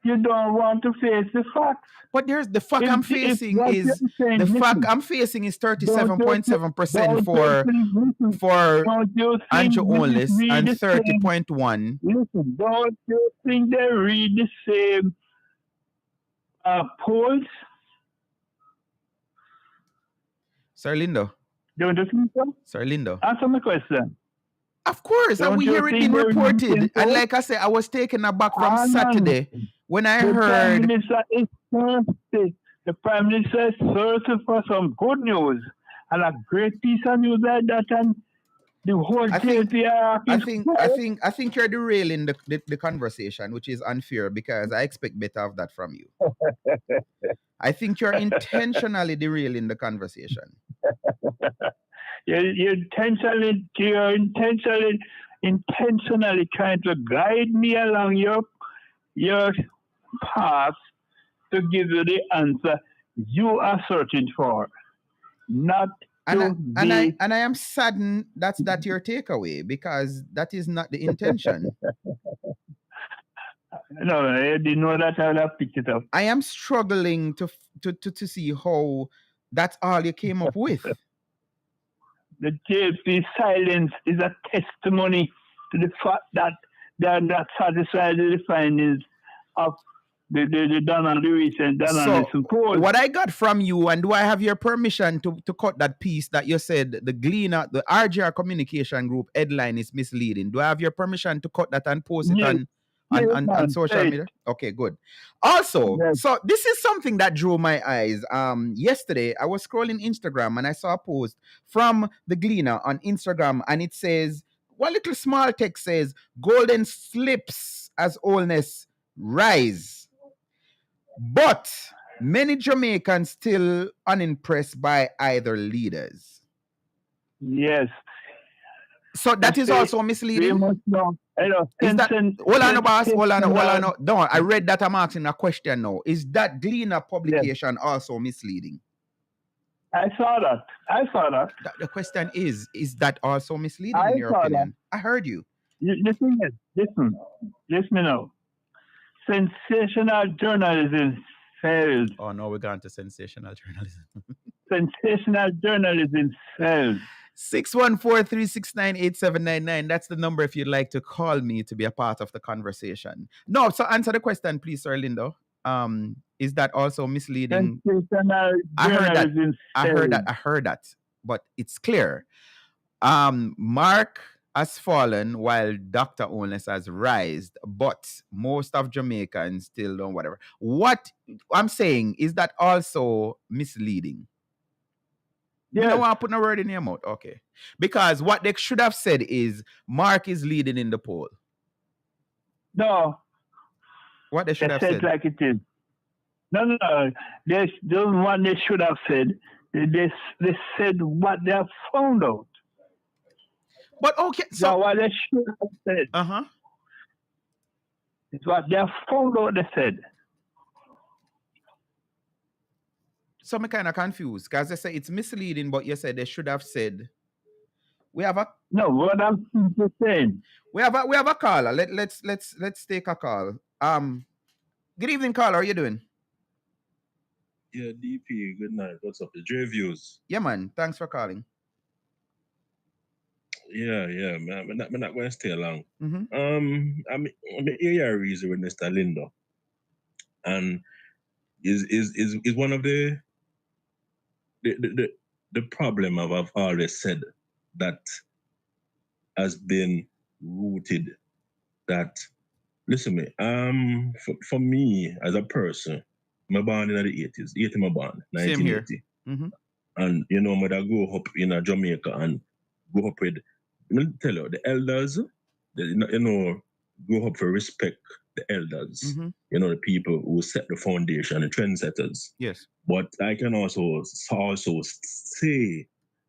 you don't want to face the facts. But there's the fact I'm facing is 37.7% for Andrew Onless and 30.1. Listen, don't you think they read the same polls? Sir Lindo. Don't you think so? Sir Lindo. Answer my question. Of course, and we hear it being reported. And like I said, I was taken aback from Saturday when I heard... Prime Minister is thirsty. The Prime Minister is thirsty for some good news. And a great piece of news like that, and the whole I think you're derailing the conversation, which is unfair because I expect better of that from you. I think you're intentionally derailing the conversation. You're intentionally trying to guide me along your path to give you the answer you are searching for, not. And I am saddened that's your takeaway, because that is not the intention. No, I didn't know that. I would have picked it up. I am struggling to see how That's all you came up with. The JLP silence is a testimony to the fact that they are not satisfied with the findings of the Donald Lewis and Donald So Nelson poll. what I got from you, and do I have your permission to cut that piece that you said the Gleaner, the RGR Communication Group headline is misleading? Do I have your permission to cut that and post it Yes. on social media? Okay, good. Also, Yes. so this is something that drew my eyes. Yesterday I was scrolling Instagram and I saw a post from the Gleaner on Instagram, and it says, one little small text says, "Golden slips as Holness rise. But many Jamaicans still unimpressed by either leaders." Yes. So that is also We misleading. must know. Is that, hold on, boss, hold on. Don't, I read that. I'm asking a question now. Is that Gleaner publication also misleading? I saw that. The question is that also misleading I in your saw opinion? I heard you. Listen now. Sensational journalism failed. Oh no, we're going to sensational journalism. Sensational journalism failed. 614-369-8799. That's the number if you'd like to call me to be a part of the conversation. No, so answer the question, please, Sir Lindo. Is that also misleading? Sensational journalism I heard that. But it's clear. Mark has fallen while Dr. Holness has risen, but most of Jamaicans still don't, whatever. What I'm saying is that also misleading. You don't want to put a word in your mouth. Okay. Because what they should have said is Mark is leading in the poll. No. What they should have said. Like it is. No. The one they should have said, they said what they have found out. But okay, so what they should have said. It's what they have found out, they said. So I'm kind of confused because they say it's misleading, but you said they should have said. We have a what I'm saying. We have a caller. Let's take a call. Good evening, caller. How are you doing? Yeah, DP. Good night. What's up? The J Views. Yeah, man. Thanks for calling. Yeah, man. I'm not going to stay long. Mm-hmm. I'm here reason with Mr. Lindo, and is one of the problem I've always said that has been rooted. That listen me. For me as a person, I'm born in the 80s. 80 I'm born. 1980. Same here. Mm-hmm. And you know, I grew up in Jamaica and grew up with. Let me tell you, the elders, grew up for respect the elders, mm-hmm. The people who set the foundation, the trendsetters. Yes. But I can also say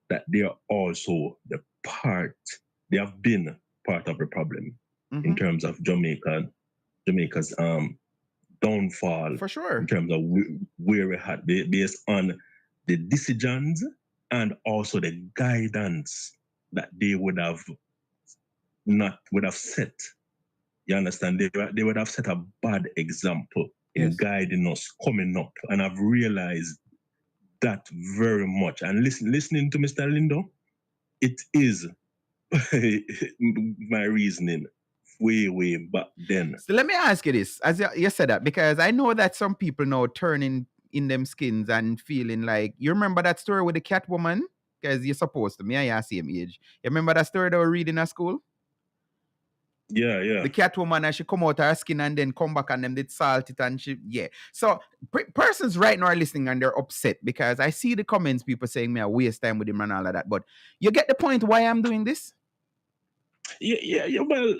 that they are also they have been part of the problem mm-hmm. in terms of Jamaica's downfall. For sure. In terms of where we had, based on the decisions and also the guidance that they would have set. You understand? They would have set a bad example in guiding us coming up. And I've realized that very much. And listening to Mr. Lindo, it is my reasoning way back then. So let me ask you this, as you said that, because I know that some people now turning in them skins and feeling like, you remember that story with the Catwoman? Because you're supposed to. Me and you are same age. You remember that story they were reading at school? Yeah. The Catwoman, and she come out of her skin and then come back and them did salt it and So persons right now are listening and they're upset because I see the comments, people saying me I waste time with him and all of that. But you get the point why I'm doing this? Yeah. Well,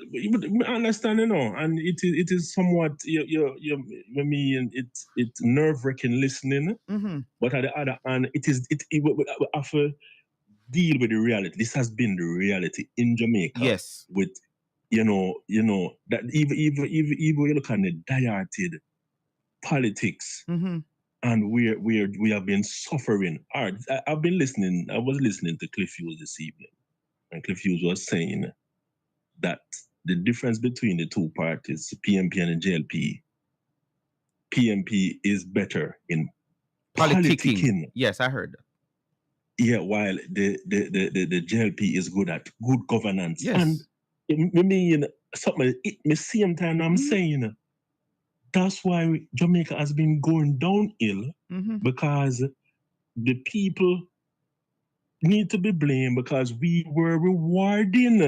I understand, and it is somewhat it's nerve-wracking listening. Mm-hmm. But at the other hand, we have to deal with the reality. This has been the reality in Jamaica. Yes. With that even you look at the dilated politics, mm-hmm. and we have been suffering. All right, I've been listening. I was listening to Cliff Hughes this evening, and Cliff Hughes was saying that the difference between the two parties, PMP and the JLP, PMP is better in Politicking. Yes, I heard that. Yeah, while the JLP is good at good governance. Yes. And I mean, something at the same time I'm saying that's why Jamaica has been going downhill because the people need to be blamed because we were rewarding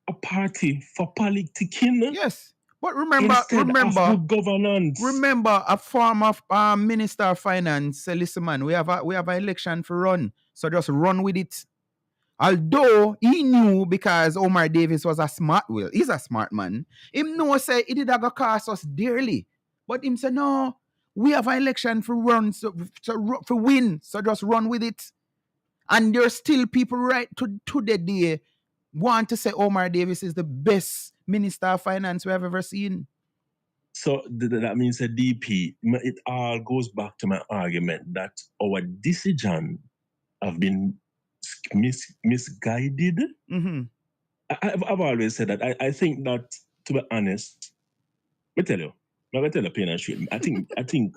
a party for politicking. Yes. But remember, of good governance. Remember, a former Minister of Finance said, listen, man, we have an election to run, so just run with it. Although he knew because Omar Davis was a smart will, he's a smart man. Him know say it did go cost us dearly, but him say no, we have an election to run, to win, so just run with it. And there's still people right to the day want to say Omar Davis is the best Minister of Finance we have ever seen. So that means a DP, it all goes back to my argument that our decision have been misguided. I've always said that. I think that, to be honest, I'm going to tell you plain and straight. I think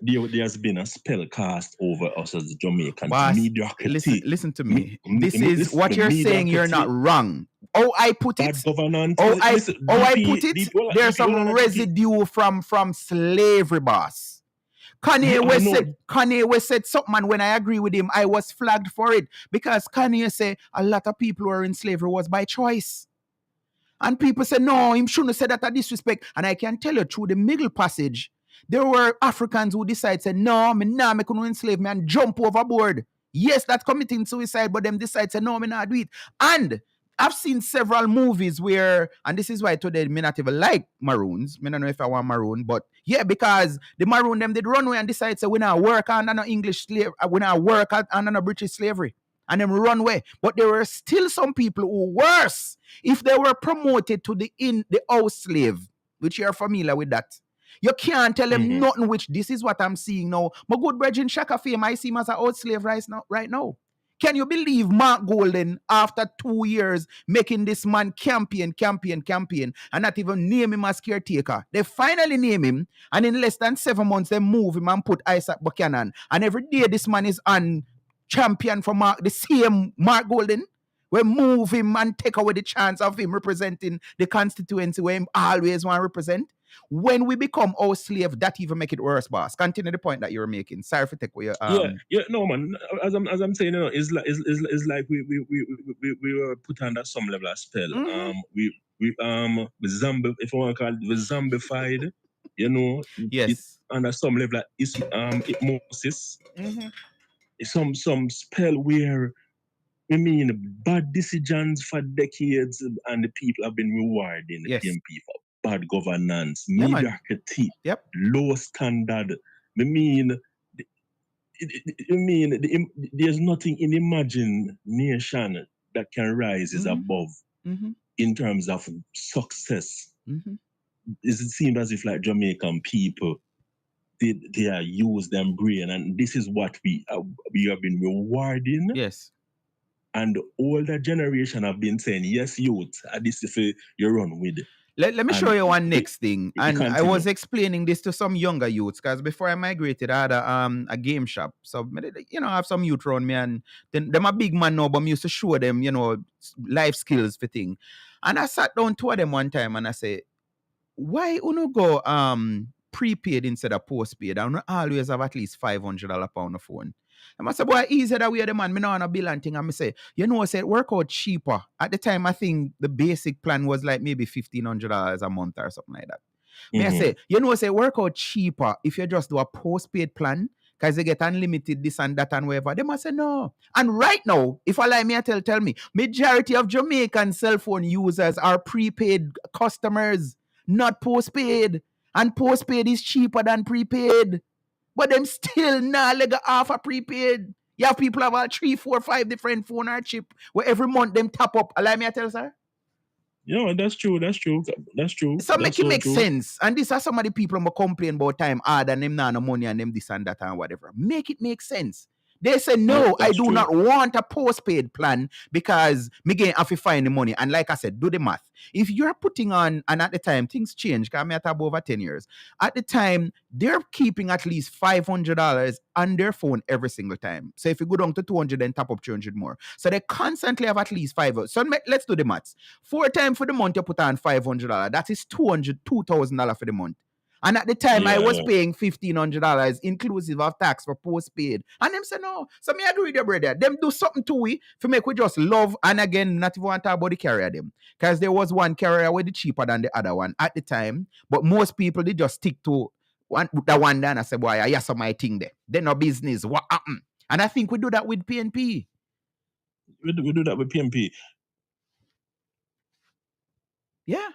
there has been a spell cast over us as Jamaicans. Mediocrity. Listen to me. This is what you're saying. You're not wrong. I put it. Governance. There's some residue from slavery, boss. Kanye West said something, and when I agree with him, I was flagged for it because Kanye said a lot of people who were in slavery was by choice. And people say, no, him shouldn't have said that a disrespect. And I can tell you through the Middle Passage, there were Africans who decided, say, no, me nah, me couldn't enslave me and jump overboard. Yes, that's committing suicide, but them decide, say, no, me not do it. And I've seen several movies where, and this is why today me not even like Maroons. Me don't know if I want Maroon, but yeah, because the Maroon them did run away and decide, say, we not work under no English slave, we not work under no British slavery. And them run away. But there were still some people who worse if they were promoted to the house slave, which you're familiar with that. You can't tell them nothing, which this is what I'm seeing now. My good brethren Shaka Fame, I see him as an house slave right now. Can you believe Mark Golden, after 2 years, making this man campaign, and not even name him as caretaker? They finally name him, and in less than 7 months, they move him and put Isaac Buchanan. And every day this man is on champion for the same Mark Golden. We move him and take away the chance of him representing the constituency where him always want to represent. When we become our slave, that even make it worse, boss. Continue the point that you're making. Sorry for take away. No, man. As I'm saying, it's like we were put under some level of spell. We zombie, if you want to call it, zombified. Yes. Under some level of hypnosis. Some spell where bad decisions for decades, and the people have been rewarding the PMP for bad governance, mediocrity, low standard. There's nothing in imagination that can rise is above in terms of success. It seems as if like Jamaican people, they are use them brain, and this is what we have been rewarding. Yes. And the older generation have been saying, yes, youth, this is you run with it. Let me show you one next thing. And I was explaining this to some younger youths because before I migrated, I had a game shop. So, I have some youth around me, and them a big man now, but I used to show them, life skills for thing. And I sat down to them one time and I said, why you go prepaid instead of postpaid? I don't always have at least $500 on the phone. And I said, boy, easy that way, the man. Me know on a bill and thing. And I say, I said, work out cheaper. At the time, I think the basic plan was like maybe $1,500 a month or something like that. I say, I say, work out cheaper if you just do a postpaid plan, because they get unlimited this and that and whatever. They must say no. And right now, if I lie me, tell me, majority of Jamaican cell phone users are prepaid customers, not postpaid. And postpaid is cheaper than prepaid. But them still not like half a prepaid. You have people have 3, 4, 5 different phone or chip where every month them top up. Allow me to tell, sir? That's true. So make it make sense. And these are some of the people who complain about time hard and them not no money and them this and that and whatever. Make it make sense. They say, Yeah, no, I that's do true. not want a postpaid plan because me gain have to find the money. And like I said, do the math. If you're putting on, and at the time, things change, because I'm at over 10 years. At the time, they're keeping at least $500 on their phone every single time. So if you go down to 200, then top up 300 more. So they constantly have at least $500. So let's do the maths. 4 times for the month, you put on $500. That is $2,000 for the month. And at the time, I Yeah, was yeah. paying $1,500 inclusive of tax for postpaid. And them say no. So me agree with your brother. Them do something to we for make we just love. And again, not even want to talk about the carrier them. Because there was one carrier with the cheaper than the other one at the time. But most people, they just stick to the one there and I say, boy, I have some my thing there. They no business. What happened? And I think we do that with PNP. We do that with PMP. Yeah.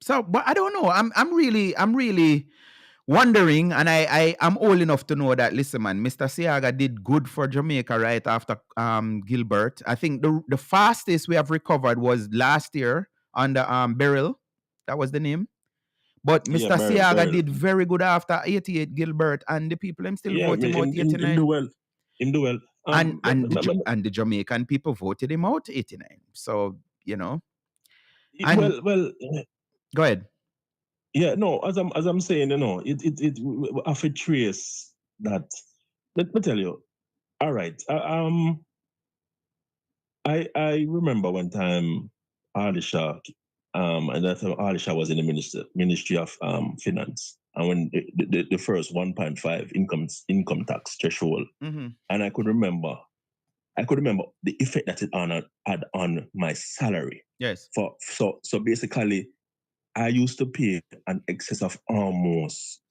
So, but I don't know. I'm really wondering, and I'm old enough to know that, listen, man, Mr. Seaga did good for Jamaica right after Gilbert. I think the fastest we have recovered was last year under Beryl. That was the name. But Yeah, Mr. Seaga Beryl. did very good after 88 Gilbert, and the people them still Yeah, vote him out him 89. do well. Him do well. And the Jamaican people voted him out 89. So, you know. And well, go ahead. yeah, no, as I'm saying, you know, it I have to trace that. Let me tell you. All right. I remember one time Alisha, and that time Alisha was in the Ministry of Finance, and when the first 1.5 income tax threshold, Mm-hmm. and I could remember the effect that it had on my salary. Yes. So basically, I used to pay an excess of almost.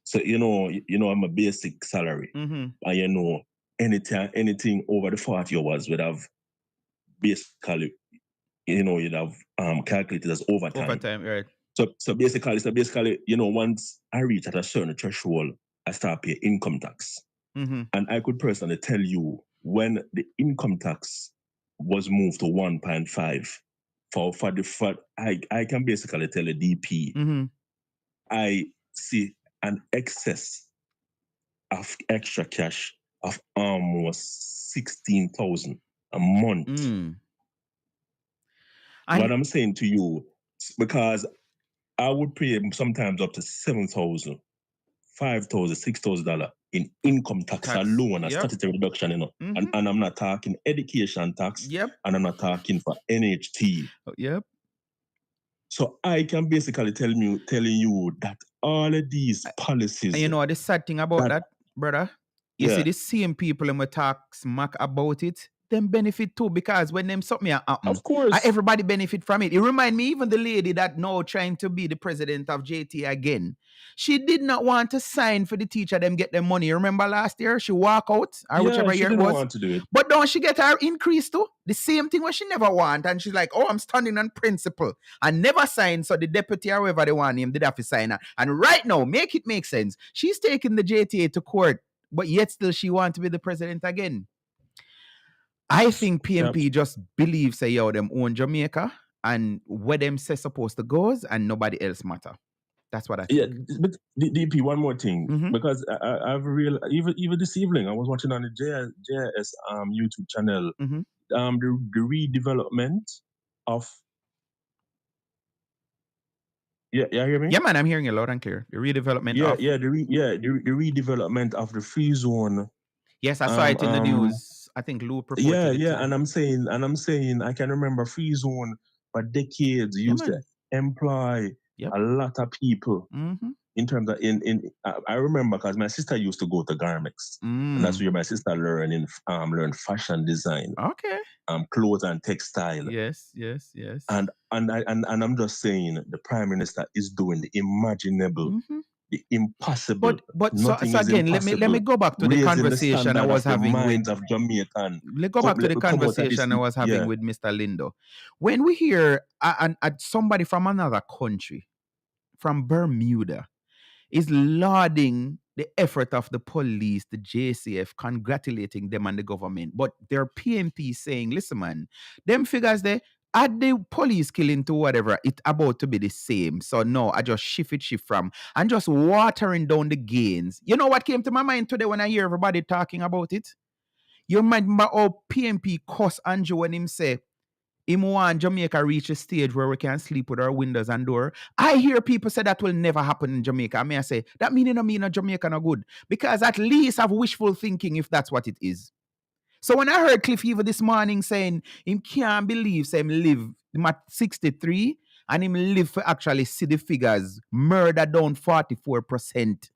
So you know, I'm a basic salary, Mm-hmm. and you know, anything over the 40 hours would have basically, you know, you'd have calculated as overtime. Overtime, right? So basically, you know, once I reach at a certain threshold, I start paying income tax. Mm-hmm. And I could personally tell you when the income tax was moved to 1.5 I can basically tell a DP, Mm-hmm. I see an excess of extra cash of almost 16,000 a month. Mm. What I'm saying to you, because I would pay sometimes up to 7,000, 5,000, $6,000 in income tax alone, a statutory reduction, you know. Mm-hmm. And I'm not talking education tax, Yep. and I'm not talking for NHT. Yep. So I can basically telling you that all of these policies. And you know the sad thing about that, brother? You see the same people and we talk smack about it, them benefit too, because when them something happen, of course, everybody benefit from it. It remind me even the lady that now trying to be the president of JT again. She did not want to sign for the teacher them get their money. You remember last year she walk out or whichever year it was. Want to do it. But don't she get her increase too? The same thing what she never want, and she's like, oh, I'm standing on principle. I never signed, so the deputy or whoever they want him did have to sign her. And right now, make it make sense. She's taking the JTA to court, but yet still she wants to be the president again. I think PNP just believes say yo them own Jamaica and where them say supposed to goes and nobody else matter. That's what I think. Yeah, but DP, one more thing, because I've realized even this evening I was watching on the JS YouTube channel, the redevelopment of. Yeah, you hear me? Yeah, man, I'm hearing you loud and clear. The redevelopment. The redevelopment of the free zone. Yes, I saw it in the news. I think Lou proposed it. And I'm saying I can remember free zone for decades used to employ a lot of people in terms of I remember because my sister used to go to Garmex, and that's where my sister learned fashion design. Okay. Clothes and textile. Yes. And I'm just saying the Prime Minister is doing the imaginable, the impossible. But so again, let me go back to the conversation I was having with Jamaican. Let's go back to the conversation I was having with Mr. Lindo. When we hear somebody from another country, from Bermuda, is lauding the effort of the police, the JCF, congratulating them and the government, but their PMP saying, listen, man, them figures there, add the police killing to whatever, it's about to be the same. So no, I just shift from and just watering down the gains. You know what came to my mind today when I hear everybody talking about it? You remember how PMP cuss Andrew when him say, him want Jamaica reach a stage where we can sleep with our windows and door. I hear people say that will never happen in Jamaica. I mean, I say, that meaning I mean Jamaica no good. Because at least have wishful thinking if that's what it is. So when I heard Cliff Eva this morning saying him can't believe say him live him at 63 and him live for actually see the figures murder down 44%.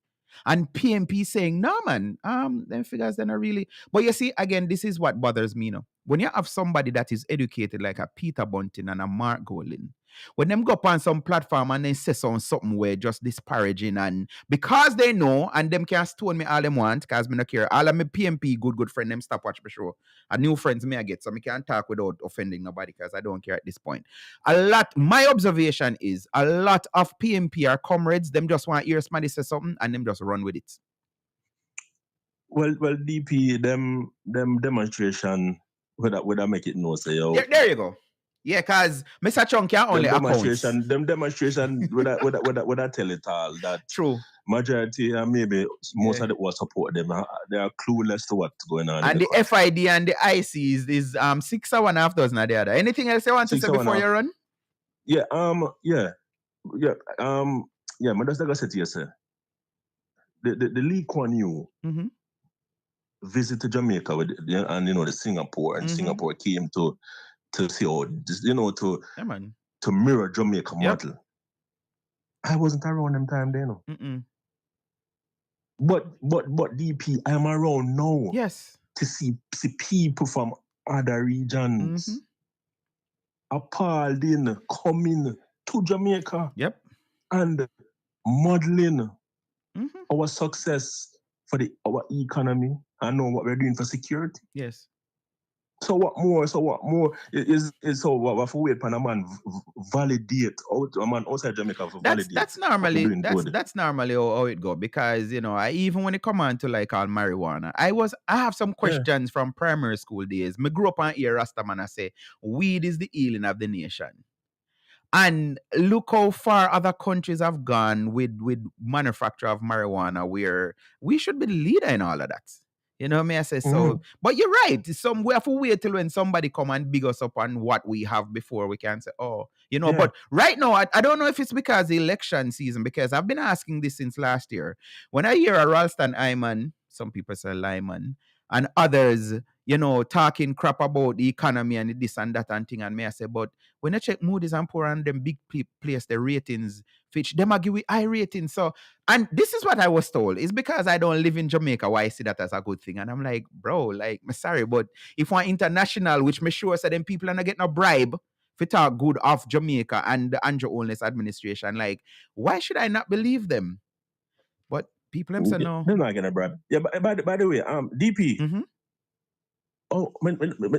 And PMP saying, no man, them figures they're not really. But you see, again, this is what bothers me, when you have somebody that is educated like a Peter Bunting and a Mark Golin, when them go up on some platform and they say something where just disparaging and because they know and them can stone me all them want because me not care. All of my PMP good friend them stop watch my show. And new friends me I get so me can't talk without offending nobody because I don't care at this point. My observation is a lot of PMP are comrades, them just want to hear somebody say something and them just run with it. Well, DP, them demonstration would I make it no say yo. There you go. Yeah, cause Mr. Chunk can only demonstration, them demonstration would I tell it all that true. Majority and maybe most of the who support them they are clueless to what's going on. And the FID and the IC is 6.5 dozen at the other. Anything else you want to say before you run? Yeah, my just like I said to you, sir. The Lee Kuan Yew visited Jamaica with and the Singapore and Singapore came to see to mirror Jamaica model. I wasn't around them time then. But DP, I'm around now. Yes. To see people from other regions appalled in coming to Jamaica. Yep. And modeling our success for our economy and know what we're doing for security. Yes. So what more is so what have to wait for a man validate a man outside Jamaica for validate. That's normally how it go because I even when it come on to like all marijuana, I have some questions from primary school days. Me grew up on here Rastaman I say weed is the healing of the nation. And look how far other countries have gone with manufacture of marijuana where we should be the leader in all of that. You know what I mean? I say so. But you're right. We have to wait till when somebody come and big us up on what we have before we can say, But right now, I don't know if it's because the election season, because I've been asking this since last year. When I hear a Ralston Iman, some people say Lyman, and others, talking crap about the economy and this and that and thing, and me I say, but when I check Moody's and Poor and them big place, the ratings, Fitch, them are give we high ratings. So, and this is what I was told. It's because I don't live in Jamaica why I see that as a good thing. And I'm like, bro, like, I'm sorry, but if we're international, which me sure said them people are not getting a bribe for talk good of Jamaica and the Andrew Holness administration, like, why should I not believe them? But people them say no. They're not getting a bribe. Yeah, but by the way, DP. Oh,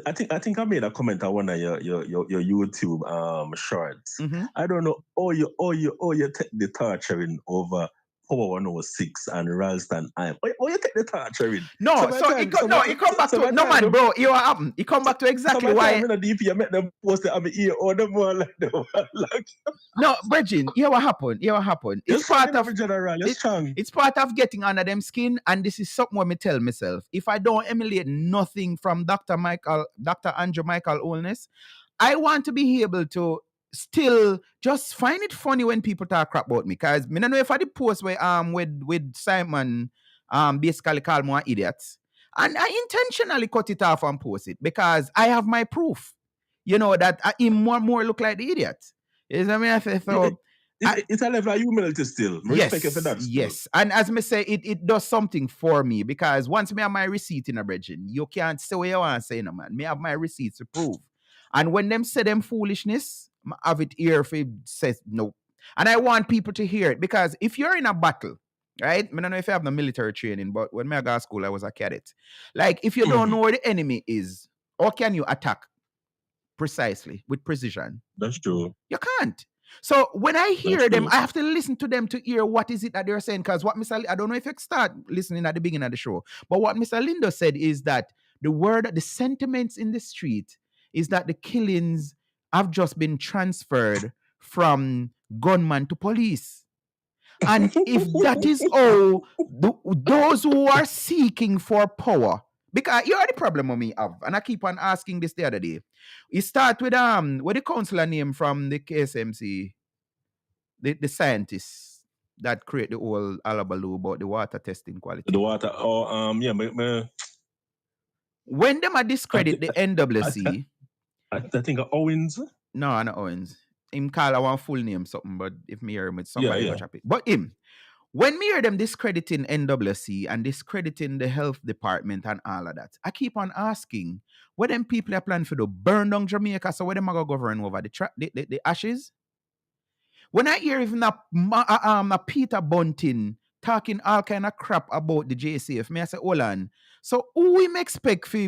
I think I made a comment on one of your YouTube shorts. I don't know. You take the torturing over Power 106 and Ralston Iron. You take the torturing. No, it come back to no man, bro. You what happened? It come back to exactly why. I'm in a DP. I met them post on my ear or them more like No, Virgin, hear what happened. It's part of general. It's part of getting under them skin, and this is something where me tell myself. If I don't emulate nothing from Dr. Andrew Michael Holness, I want to be able to still just find it funny when people talk crap about me. Because I don't know if I did post with Simon basically call me an idiot. And I intentionally cut it off and post it because I have my proof. That I more look like the idiot. You know what I mean? So it's a level of humility still. Respect for that. Yes. And as me say, it does something for me because once me have my receipt in a bridging, you can't say what you want to say, no man. Me have my receipts to prove. And when them say them foolishness, I have it here if it says no. And I want people to hear it because if you're in a battle, right? I don't know if you have the military training, but when I got to school, I was a cadet. Like, if you don't know where the enemy is, how can you attack precisely with precision? That's true. You can't. So when I hear them, I have to listen to them to hear what is it that they're saying. Because I don't know if you start listening at the beginning of the show, but what Mr. Lindo said is that the sentiments in the street is that the killings have just been transferred from gunman to police. And if that is all, those who are seeking for power, Because you are the problem with me have, and I keep on asking this the other day. You start with what the councillor name from the KSMC, the scientists that create the whole alabaloo about the water testing quality. The water, yeah, When them a discredit the NWC, I think of Owens. no, not Owens. Him call I one full name something, but if me hear him with somebody, Yeah, go chop it. But him, when me hear them discrediting NWC and discrediting the health department and all of that, I keep on asking, what them people are planning for the burn down Jamaica, so where them are going to govern over the ashes? When I hear even a Peter Bunting talking all kind of crap about the JCF, me I say, hold on. So who we expect for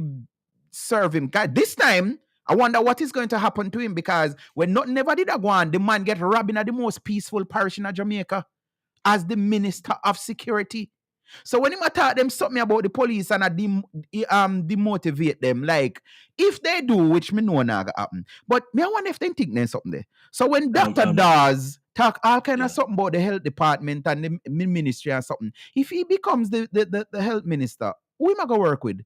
serve him? Guys, this time, I wonder what is going to happen to him, because when nothing never did go on, the man get robbed in the most peaceful parish in Jamaica as the Minister of Security. So when him attack them something about the police and demotivate them, like if they do, which me know not gonna happen. But me I wonder if they think there's something there. So when Dr. Dawes talk all kind of something about the health department and the ministry and something, if he becomes the health minister, who am I gonna work with?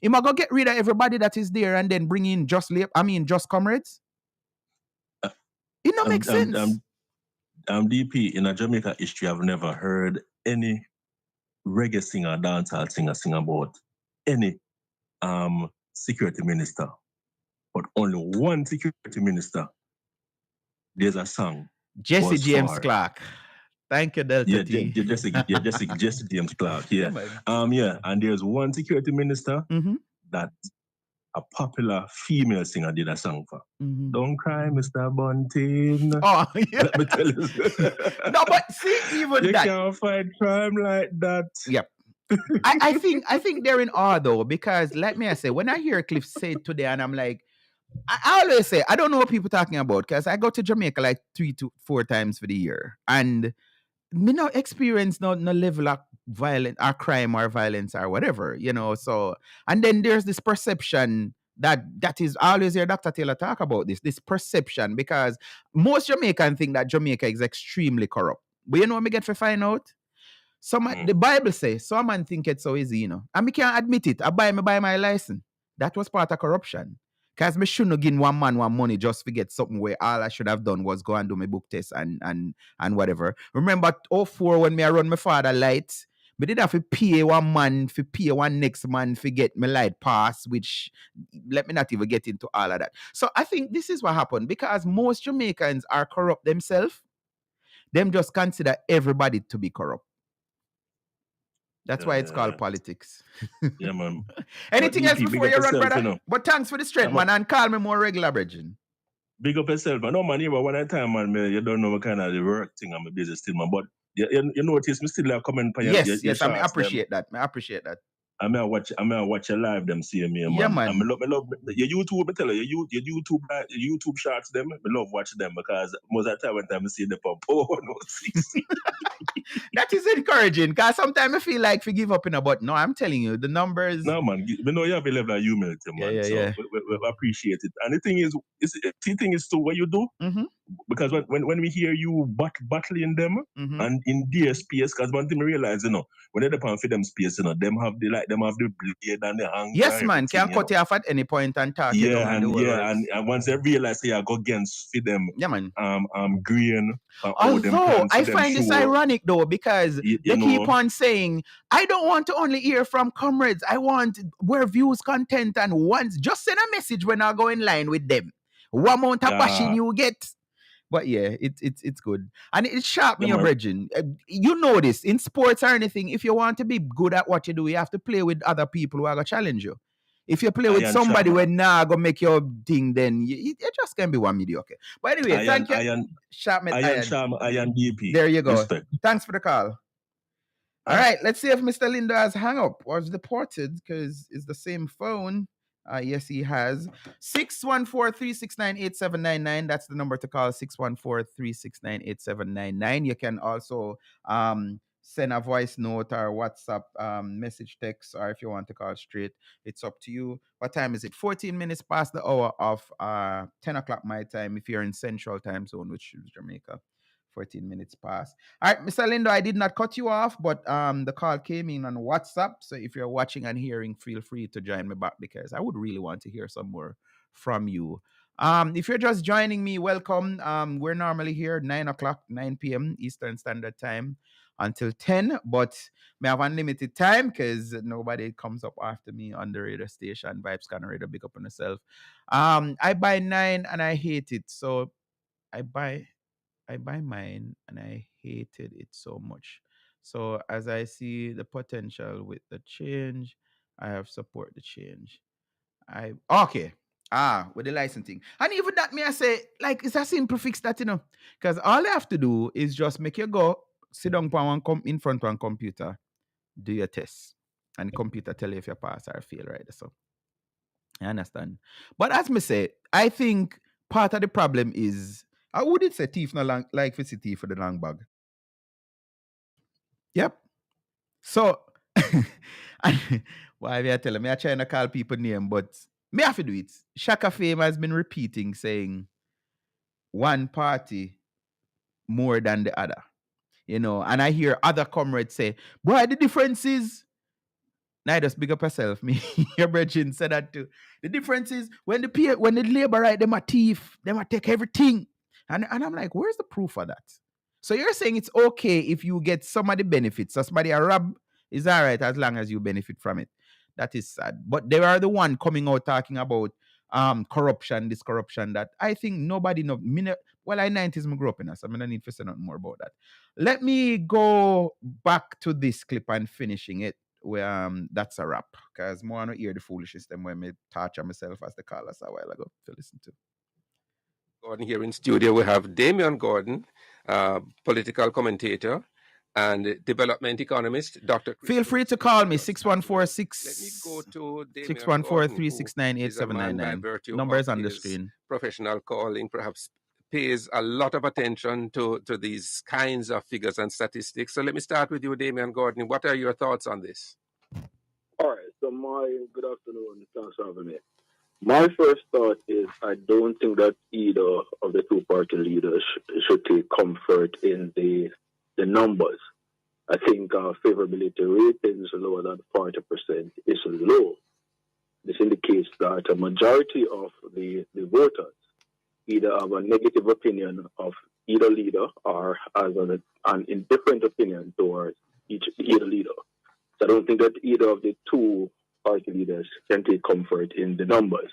Am I gonna get rid of everybody that is there and then bring in just comrades? It don't make sense. DP, in a Jamaica history, I've never heard any reggae singer, dancehall singer sing about any security minister. But only one security minister, there's a song. Jesse James Clark. Thank you, Delta T. Jesse James Clark, yeah. Yeah, and there's one security minister that a popular female singer did a song for. Don't cry, Mr. Bunting. Oh, yeah. Let me tell you. No, but see, even you that. You can't fight crime like that. Yep. I think they're in awe though, because like me I say, when I hear Cliff say it today, and I'm like, I always say, I don't know what people talking about, because I go to Jamaica like 3 to 4 times for the year, and me no experience no level of violence or crime or violence or whatever, you know. So, and then there's this perception that is always hear Dr. Taylor talk about this perception, because most Jamaican think that Jamaica is extremely corrupt. But you know what me get to find out? The Bible says, some man think it's so easy, you know. And me can't admit it. I buy my license. That was part of corruption. Because me shouldn't give one man one money just to get something where all I should have done was go and do my book test and whatever. Remember 2004 when me I run my father light, me did have to pay one man for pay one next man for get my light pass, which let me not even get into all of that. So I think this is what happened, because most Jamaicans are corrupt themselves. Them just consider everybody to be corrupt. That's why it's called politics. Yeah, man. Anything else before you run, brother? You know? But thanks for the strength, man, and call me more regular, Bridging. Big up yourself, man. No, man, even one at a time, man, you don't know what kind of the work thing I'm busy still, man. But you notice me still comment on Yes, I appreciate that. I appreciate that. I may watch your live them see me, man. Yeah, man. I love your YouTube, I tell you, your YouTube shots them, I love watch them, because most of the time when I see them pop, that is encouraging, because sometimes I feel like we give up but no, I'm telling you, the numbers. No, man, we know you have a level of humility, man. Yeah. We appreciate it. And the thing is too, what you do, because when we hear you battling them and in their space, because one thing we realize, you know, when they're upon for them space, you know, them have the blade and the hang. Yes, man, can cut you off at any point and talk. And once they realize they go against for them, yeah, man. Green. Although I find this ironic though, because they keep on saying, I don't want to only hear from comrades. I want where views, content, and once just send a message when I go in line with them. What amount of bashing you get? But yeah, it's good. And it sharp me your brethren. You know this, in sports or anything, if you want to be good at what you do, you have to play with other people who are going to challenge you. If you play with somebody who nah go make your thing, then you just can be one mediocre. But anyway, thank you. Iron DP. There you go. Respect. Thanks for the call. All right, let's see if Mr. Lindo has hung up or is deported, because it's the same phone. Yes, he has. 614-369-8799. That's the number to call, 614-369-8799. You can also send a voice note or WhatsApp message text, or if you want to call straight, it's up to you. What time is it? 14 minutes past the hour of 10 o'clock my time, if you're in Central Time Zone, which is Jamaica. 14 minutes past. All right, Mr. Lindo, I did not cut you off, but the call came in on WhatsApp. So if you're watching and hearing, feel free to join me back because I would really want to hear some more from you. If you're just joining me, welcome. We're normally here 9 o'clock, 9 p.m. Eastern Standard Time until 10, but we have unlimited time because nobody comes up after me on the radio station. Vibes Corner Radio, big up on yourself. I buy 9 and I hate it. So I buy mine and I hated it so much. So as I see the potential with the change, I have support the change. Okay. With the licensing. And even that me I say, like it's a simple fix that, Because all you have to do is just make you go, sit down in front of one computer, do your test. And the computer tell you if you pass or fail, right? So I understand. But as me say, I think part of the problem is I wouldn't say thief no long, like for thief for the long bag. Yep. So why me I tell me I trying to call people name, but me have to do it. Shaka Fame has been repeating saying one party more than the other. And I hear other comrades say, boy, the difference is now just big up yourself. Me, your brethren said that too. The difference is when the labor right, them a thief, them a take everything. And I'm like, where's the proof of that? So you're saying it's okay if you get some of the benefits. So somebody a rob is all right as long as you benefit from it. That is sad. But they are the one coming out talking about corruption, this corruption that I think nobody know. Well, I 90s me grew up in us. So I don't need to say nothing more about that. Let me go back to this clip and finishing it. Where that's a wrap. Because more I don't hear the foolishness them when me torture myself as the callers a while ago to listen to. Gordon here in studio. We have Damian Gordon, political commentator and development economist, Dr. Feel free to call me 614 Let me go to Damian 614-369-8799. Numbers on the screen. Professional calling perhaps pays a lot of attention to these kinds of figures and statistics. So let me start with you, Damian Gordon. What are your thoughts on this? All right. So good afternoon. Thanks for having me. My first thought is I don't think that either of the two party leaders should take comfort in the numbers. I think favorability ratings lower than 40% is low. This indicates that a majority of the voters either have a negative opinion of either leader or as an indifferent opinion towards either leader. So I don't think that either of the two party leaders can take comfort in the numbers.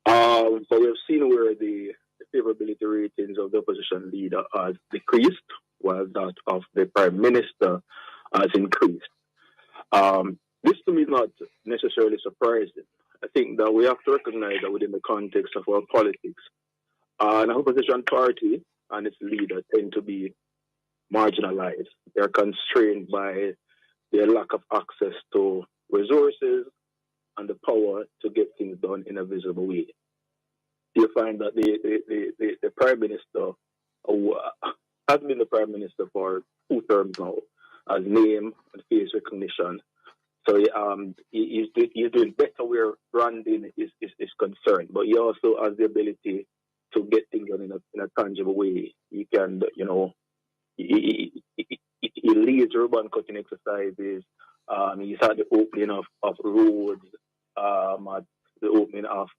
So we have seen where the favorability ratings of the opposition leader has decreased, while that of the prime minister has increased. This to me is not necessarily surprising. I think that we have to recognize that within the context of our politics, an opposition party and its leader tend to be marginalized. They're constrained by their lack of access to resources and the power to get things done in a visible way. You find that the Prime Minister, who has been the Prime Minister for 2 terms now, has name and face recognition. So he's doing better where branding is concerned, but he also has the ability to get things done in a tangible way. He can, he leads urban cutting exercises. He's had the opening of roads, at the opening of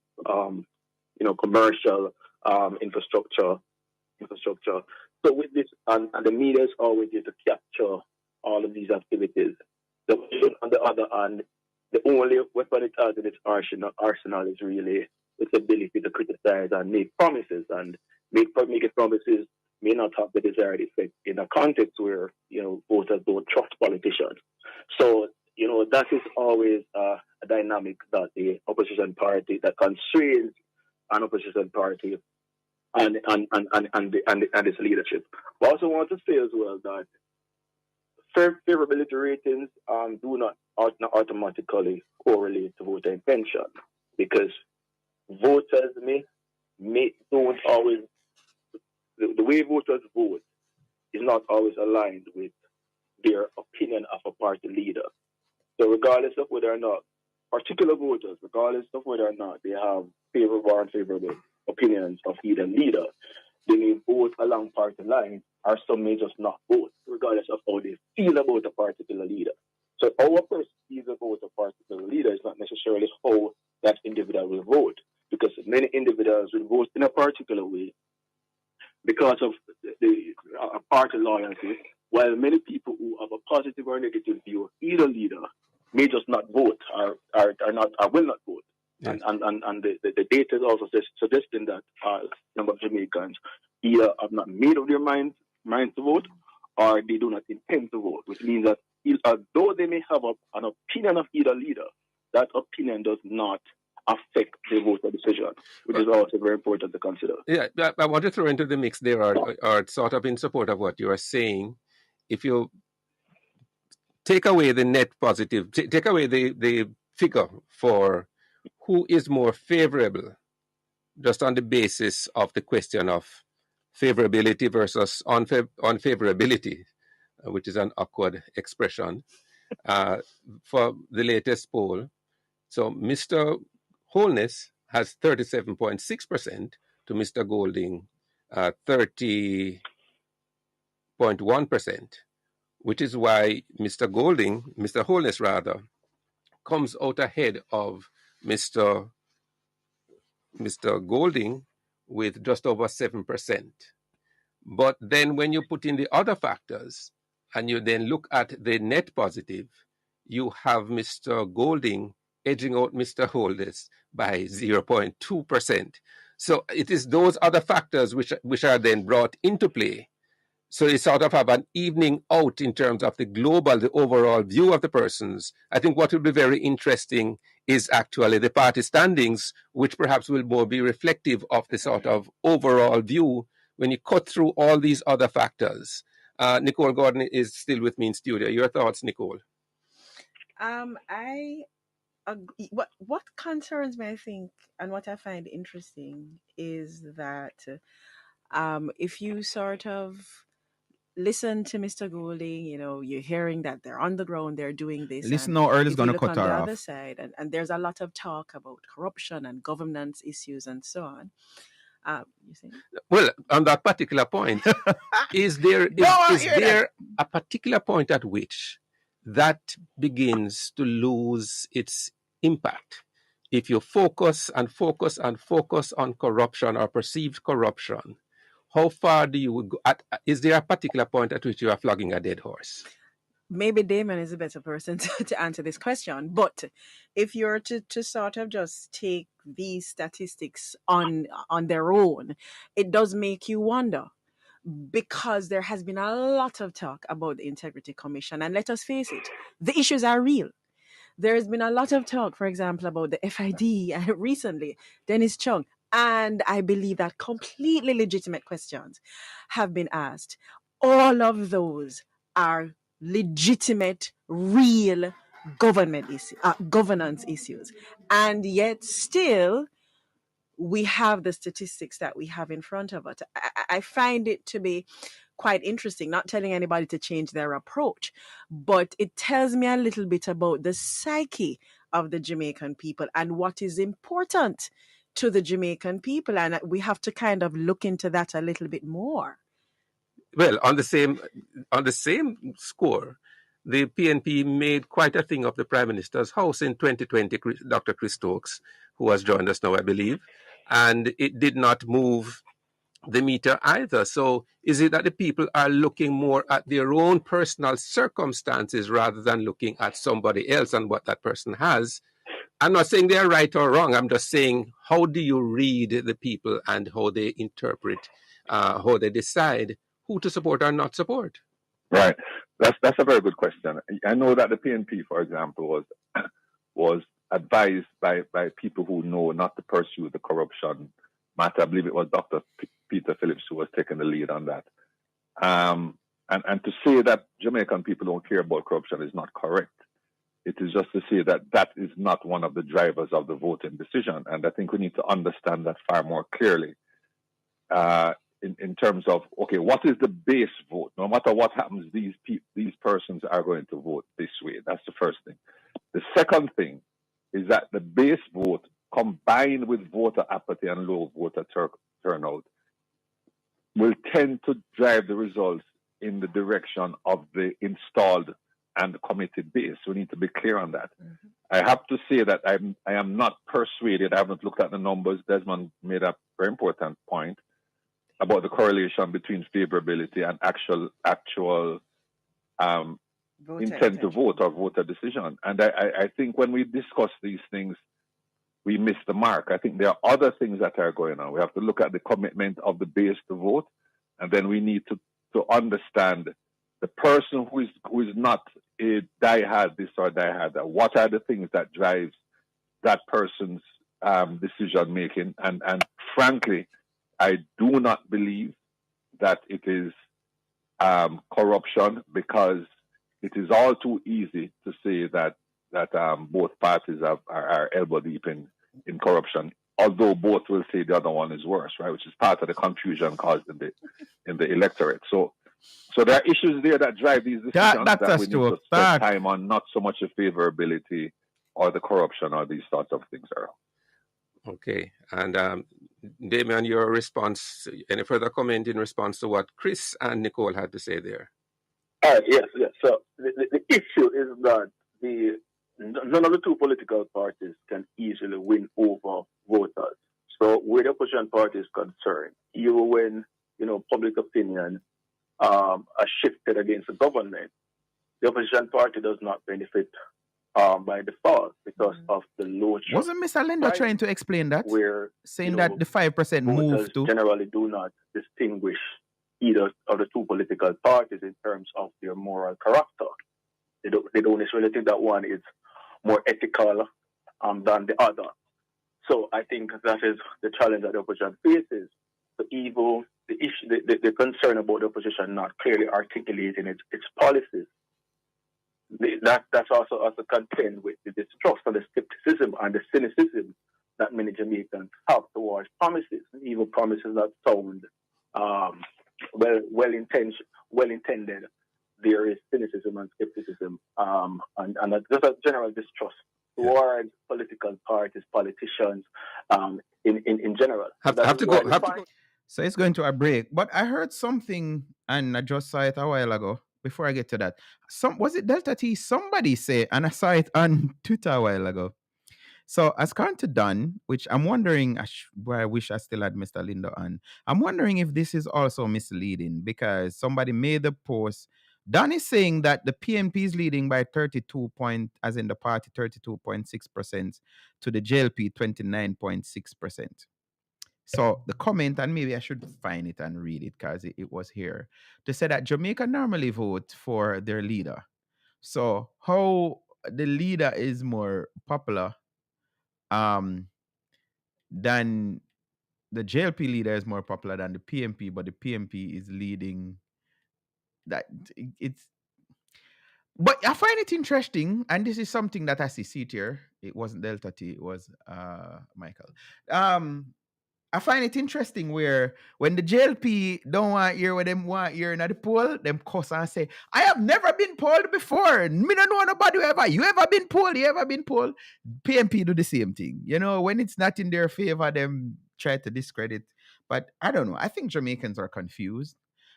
commercial infrastructure. So with this, and the media is always here to capture all of these activities. On the other hand, the only weapon it has in its arsenal is really its ability to criticize and make promises, and making promises may not have the desired effect in a context where voters don't trust politicians. So that is always a dynamic that the opposition party that constrains an opposition party and its leadership. I also want to say as well that favorability ratings do not automatically correlate to voter intention, because voters don't always, the way voters vote is not always aligned with their opinion of a party leader. So regardless of whether or not particular voters, regardless of whether or not they have favorable or unfavorable opinions of either leader, they may vote along party lines, or some may just not vote, regardless of how they feel about a particular leader. So how a person feels about a particular leader is not necessarily how that individual will vote, because many individuals will vote in a particular way because of the party loyalty, while many people who have a positive or negative view of either leader may just not vote or will not vote. Yes. And the data is also suggesting that number of Jamaicans either have not made up their minds to vote, or they do not intend to vote, which means that although they may have an opinion of either leader, that opinion does not affect the voter decision, which is also very important to consider. Yeah, I want to throw into the mix there, or sort of in support of what you are saying. If you take away the net positive, take away the figure for who is more favorable, just on the basis of the question of favorability versus unfavorability, which is an awkward expression, for the latest poll. So Mr. Holness has 37.6% to Mr. Golding 30.1%, which is why Mr. Holness rather, comes out ahead of Mr. Golding with just over 7%. But then when you put in the other factors and you then look at the net positive, you have Mr. Golding edging out Mr. Holness by 0.2%. So it is those other factors which are then brought into play. So you sort of have an evening out in terms of the overall view of the persons. I think what will be very interesting is actually the party standings, which perhaps will more be reflective of the sort of overall view when you cut through all these other factors. Nicole Gordon is still with me in studio. Your thoughts, Nicole? I agree. What concerns me, I think, and what I find interesting is that if you sort of listen to Mr. Goulding, you're hearing that they're on the ground, they're doing this. Listen, And now Earl is if you gonna look cut on the her other off. side, and there's a lot of talk about corruption and governance issues and so on. You see? Well, on that particular point, is there a particular point at which that begins to lose its impact? If you focus and focus and focus on corruption or perceived corruption, how far do you go? Is there a particular point at which you are flogging a dead horse? Maybe Damon is a better person to answer this question. But if you're to sort of just take these statistics on their own, it does make you wonder, because there has been a lot of talk about the Integrity Commission. And let us face it, the issues are real. There has been a lot of talk, for example, about the FID recently, Dennis Chung. And I believe that completely legitimate questions have been asked. All of those are legitimate, real governance issues. And yet still, we have the statistics that we have in front of us. I find it to be quite interesting, not telling anybody to change their approach, but it tells me a little bit about the psyche of the Jamaican people and what is important to the Jamaican people. And we have to kind of look into that a little bit more. Well, on the same score, the PNP made quite a thing of the Prime Minister's house in 2020, Dr. Chris Stokes, who has joined us now, I believe, and it did not move the meter either. So is it that the people are looking more at their own personal circumstances rather than looking at somebody else and what that person has? I'm not saying they are right or wrong. I'm just saying, how do you read the people and how they interpret, how they decide who to support or not support? Right. That's a very good question. I know that the PNP, for example, was advised by people who know not to pursue the corruption matter. I believe it was Dr. Peter Phillips who was taking the lead on that. And to say that Jamaican people don't care about corruption is not correct. It is just to say that that is not one of the drivers of the voting decision. And I think we need to understand that far more clearly in terms of, okay, what is the base vote? No matter what happens, these persons are going to vote this way. That's the first thing. The second thing is that the base vote combined with voter apathy and low voter turnout tend to drive the results in the direction of the installed and committed base. We need to be clear on that. Mm-hmm. I have to say that I am not persuaded. I haven't looked at the numbers. Desmond made a very important point about the correlation between favorability and actual intent to vote or voter decision. And I think when we discuss these things, we miss the mark. I think there are other things that are going on. We have to look at the commitment of the base to vote, and then we need to understand the person who is not a diehard this or diehard that. What are the things that drives that person's decision making? And frankly, I do not believe that it is corruption, because it is all too easy to say that both parties are elbow deep in corruption, although both will say the other one is worse, right? Which is part of the confusion caused in the electorate. So there are issues there that drive these decisions that we need to spend time on, not so much the favorability or the corruption or these sorts of things are. Okay. And Damian, your response, any further comment in response to what Chris and Nicole had to say there? Yes. So the issue is that none of the two political parties can easily win over voters. So where the opposition party is concerned, even when public opinion are shifted against the government, the opposition party does not benefit by default because of the low. Wasn't Mr. Linda trying to explain that? Where saying that the 5% move to generally do not distinguish either of the two political parties in terms of their moral character. They don't necessarily think that one is more ethical than the other. So I think that is the challenge that the opposition faces. The evil, the issue, the concern about the opposition not clearly articulating its policies. That's also contend with the distrust and the skepticism and the cynicism that many Jamaicans have towards promises, even promises that sound well intended. There is cynicism and skepticism, and there's a general distrust towards political parties, politicians, in general. Have to go. So it's going to a break. But I heard something, and I just saw it a while ago. Before I get to that, was it Delta T? Somebody say, and I saw it on Twitter a while ago. So as gone to Don, which I'm wondering, I wish I still had Mr. Lindo on. I'm wondering if this is also misleading, because somebody made the post. Don is saying that the PNP is leading by 32.6% to the JLP 29.6%. So the comment, and maybe I should find it and read it because it was here, to say that Jamaica normally vote for their leader. So how the leader is more popular than the JLP leader is more popular than the PNP, but the PNP is leading. That it's. But I find it interesting, and this is something that I see it here. It wasn't Delta T, it was Michael. I find it interesting where when the JLP don't want hear what them want hear in the poll, them cuss and say, I have never been polled before. Me don't know nobody ever. You ever been polled? You ever been polled? PNP do the same thing. When it's not in their favor, them try to discredit. But I don't know. I think Jamaicans are confused.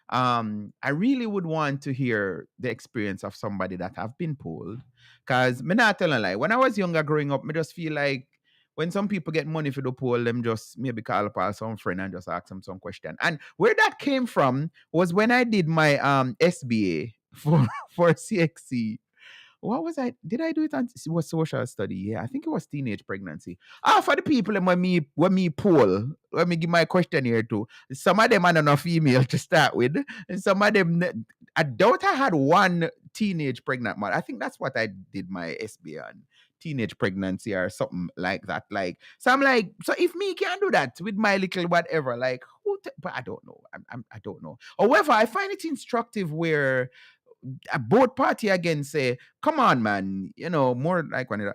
I really would want to hear the experience of somebody that have been polled. Because me not tell a lie. When I was younger growing up, me just feel like when some people get money for the poll, them just maybe call up some friend and just ask them some question. And where that came from was when I did my SBA for CXC. What was I? Did I do it on? It was social study. Yeah, I think it was teenage pregnancy. For the people when me poll, let me give my questionnaire to. Some of them are not female to start with, and some of them. I doubt I had one teenage pregnant man. I think that's what I did my SBA on. Teenage pregnancy or something like that. So I'm like, so if me can do that with my little whatever, but I don't know. I don't know. However, I find it instructive where both party again say, come on, man, more like when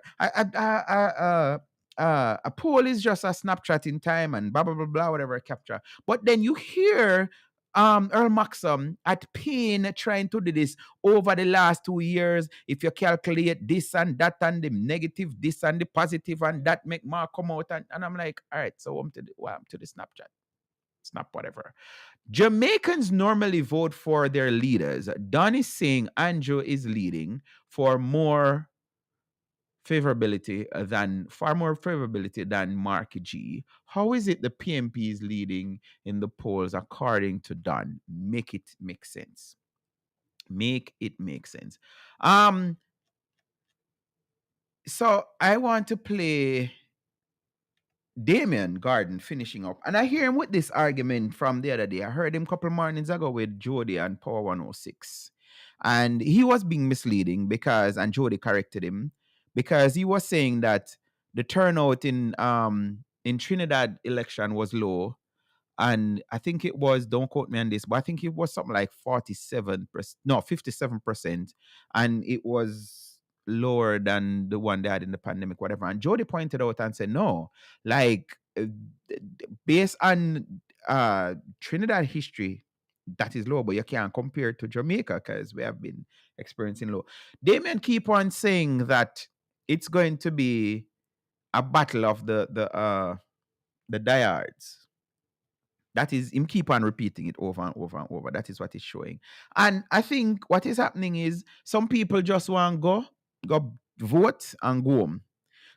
a poll is just a snapshot in time and blah blah blah blah whatever capture. But then you hear Earl Maxim at pain trying to do this over the last 2 years. If you calculate this and that and the negative, this and the positive and that make more come out, and I'm like, all right, so I'm to the Snapchat. Snap, whatever. Jamaicans normally vote for their leaders. Don is saying Andrew is leading for far more favorability than Mark G. How is it the PMP is leading in the polls according to Don? Make it make sense. Make it make sense. So I want to play Damien Garden finishing up. And I hear him with this argument from the other day. I heard him a couple mornings ago with Jody and Power 106. And he was being misleading and Jody corrected him, because he was saying that the turnout in Trinidad election was low. And I think it was, don't quote me on this, but I think it was something like 57%. And it was lower than the one they had in the pandemic, whatever. And Jody pointed out and said, no, like based on Trinidad history, that is low, but you can't compare it to Jamaica because we have been experiencing low. Damien keep on saying that it's going to be a battle of the diehards. That is, him keep on repeating it over and over and over. That is what he's showing. And I think what is happening is some people just want to go vote and go home.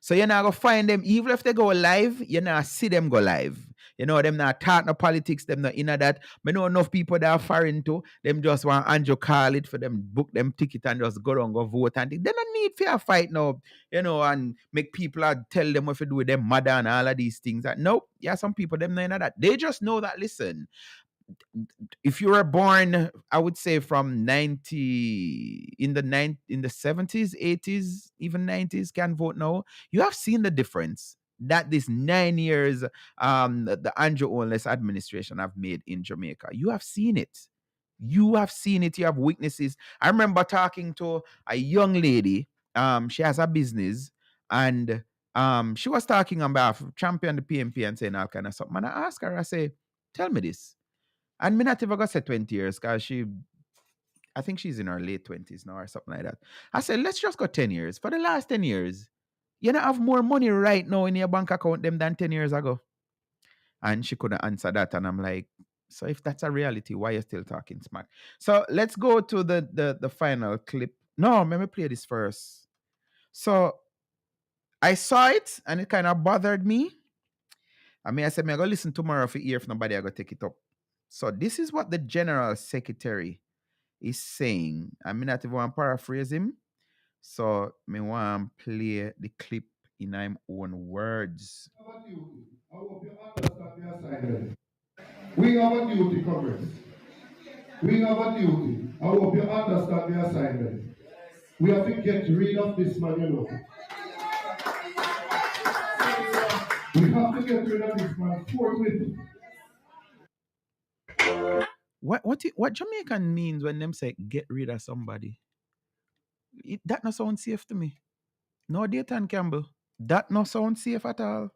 So you're not going to find them, even if they go live, you're not see them go live. You know, them not talk no politics, them not in that. I know enough people that are foreign to, them just want Andrew call it for them, book them ticket and just go down, go vote. And they don't need fair fight now, you know, and make people tell them what to do with them mother and all of these things. Nope, yeah, some people, them not in that. They just know that, listen, if you were born, I would say from 90 in the 70s, 80s, even 90s, can vote now. You have seen the difference that this 9 years the Andrew Holness administration have made in Jamaica. You have seen it. You have seen it. You have witnesses. I remember talking to a young lady. She has a business, and she was talking on behalf of champion the PMP and saying all kind of stuff. And I asked her, I say, tell me this. And me not even gonna say 20 years, because I think she's in her late 20s now or something like that. I said, let's just go 10 years. For the last 10 years, you don't have more money right now in your bank account than 10 years ago. And she couldn't answer that. And I'm like, so if that's a reality, why are you still talking smack? So let's go to the final clip. No, let me play this first. So I saw it and it kind of bothered me. I said, I'm going to listen tomorrow for hear if nobody going to take it up. So this is what the General Secretary is saying. I mean, not even want to paraphrase him. So me want to play the clip in my own words. I hope you understand the assignment. We have a duty, Congress. We have a duty. I hope you understand the assignment. We have to get rid of this man, you know. We have to get rid of this man forthwith. What Jamaican means when them say get rid of somebody? That not sound safe to me. No, Dayton Campbell. That not sound safe at all.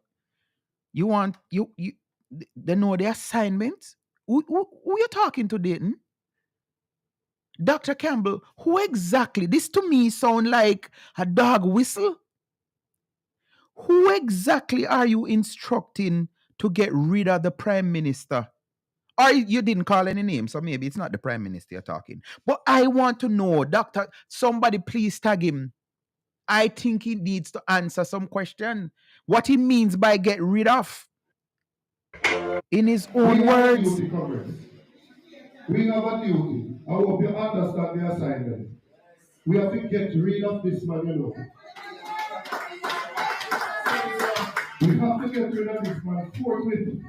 You want they know the assignment. Who you talking to, Dayton? Dr. Campbell, who exactly? This to me sound like a dog whistle. Who exactly are you instructing to get rid of the Prime Minister? Or you didn't call any name, so maybe it's not the Prime Minister you're talking. But I want to know, Doctor, somebody please tag him. I think he needs to answer some question. What he means by get rid of. In his own words. We have a duty. I hope you understand the assignment. We have to get rid of this man, you know. We have to get rid of this man forthwith.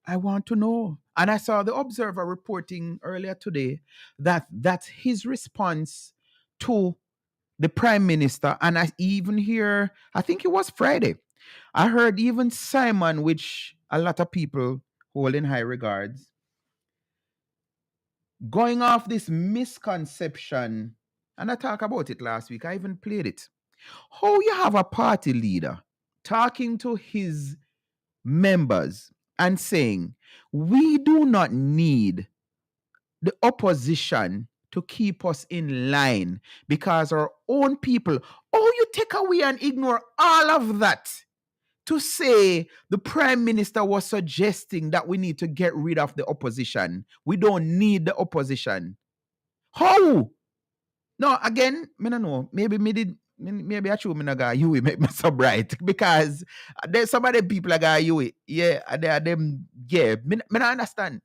I want to know. And I saw the Observer reporting earlier today that that's his response to the Prime Minister. And I even hear, I think it was Friday, I heard even Simon, which a lot of people hold in high regards, going off this misconception, and I talked about it last week, I even played it. How you have a party leader talking to his members and saying, we do not need the opposition to keep us in line because our own people, you take away and ignore all of that to say the prime minister was suggesting that we need to get rid of the opposition. We don't need the opposition. How? No, again, me no know. Maybe I should me not got you make me so bright because there's some other people that got you. Yeah, they are them. Yeah, me not understand.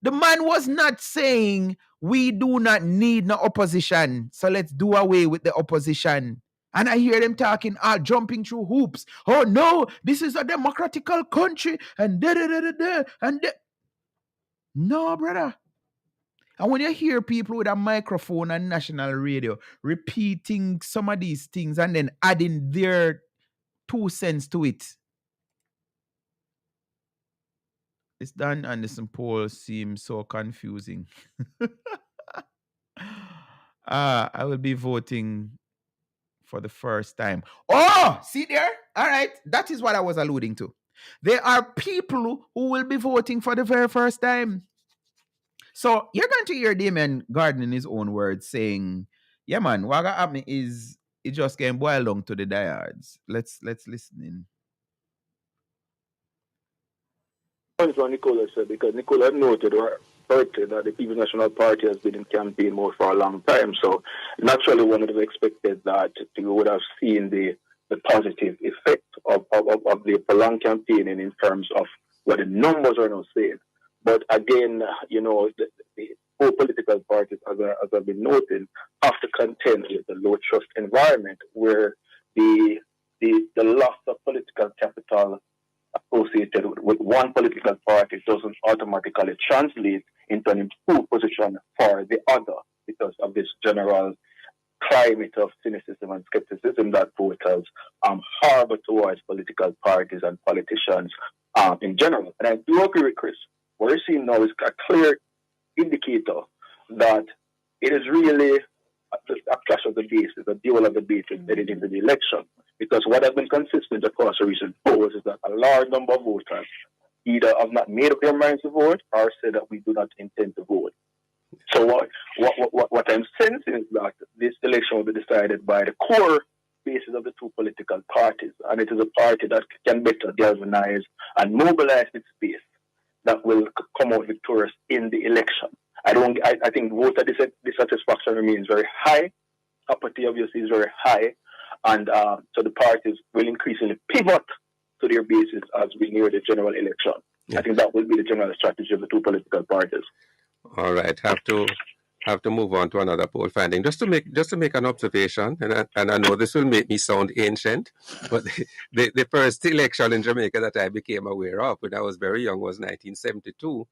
The man was not saying we do not need no opposition, so let's do away with the opposition. And I hear them talking, jumping through hoops. Oh no, this is a democratical country, and da da da da da, and no, brother. And when you hear people with a microphone and national radio repeating some of these things and then adding their 2 cents to it, this Dan Anderson poll seems so confusing. I will be voting for the first time. Oh, see there? All right. That is what I was alluding to. There are people who will be voting for the very first time. So you're going to hear Damien Garden in his own words saying, yeah, man, what happened is it just came boil down to the diehards. Let's listen in. That's what Nicola said, because Nicola noted correctly that the People's National Party has been in campaign mode for a long time. So naturally, one would have expected that you would have seen the positive effect of the prolonged campaigning in terms of what the numbers are now saying. But again, the four political parties, as I've been noting, have to contend with the low trust environment where the loss of political capital associated with one political party doesn't automatically translate into an improved position for the other because of this general climate of cynicism and skepticism that voters harbor towards political parties and politicians in general. And I do agree with Chris. What we're seeing now is a clear indicator that it is really a clash of the bases, a duel of the bases headed into the election. Because what has been consistent across the recent polls is that a large number of voters either have not made up their minds to vote or say that we do not intend to vote. So what I'm sensing is that this election will be decided by the core basis of the two political parties, and it is a party that can better galvanize and mobilize its base that will come out victorious in the election. I think voter dissatisfaction remains very high. Apathy obviously is very high. And so the parties will increasingly pivot to their bases as we near the general election. Yeah. I think that will be the general strategy of the two political parties. All right, have to move on to another poll finding. Just to make an observation, and I know this will make me sound ancient, but the first election in Jamaica that I became aware of when I was very young was 1972,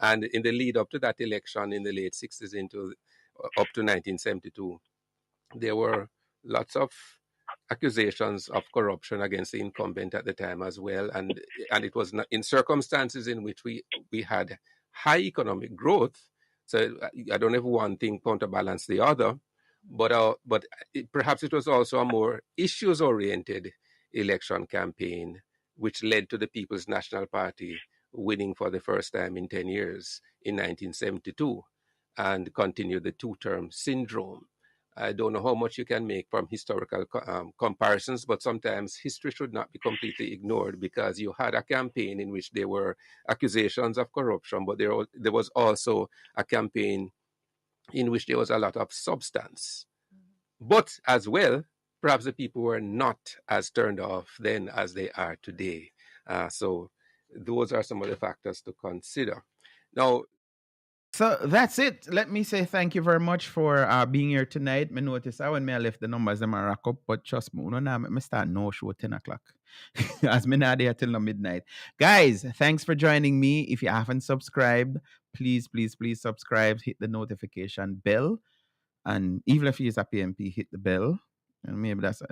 and in the lead up to that election in the late 60s up to 1972, there were lots of accusations of corruption against the incumbent at the time as well, and it was not, in circumstances in which we had high economic growth. So I don't know if one thing counterbalance the other, but perhaps it was also a more issues-oriented election campaign, which led to the People's National Party winning for the first time in 10 years in 1972 and continued the two-term syndrome. I don't know how much you can make from historical comparisons, but sometimes history should not be completely ignored, because you had a campaign in which there were accusations of corruption, but there was also a campaign in which there was a lot of substance. But as well, perhaps the people were not as turned off then as they are today. So those are some of the factors to consider. Now, so that's it. Let me say thank you very much for being here tonight. Me notice when I left the numbers them a rack up, but trust me, me start no show 10 o'clock. As me not there till midnight. Guys, thanks for joining me. If you haven't subscribed, please subscribe, hit the notification bell. And even if you use a PMP, hit the bell. And maybe that's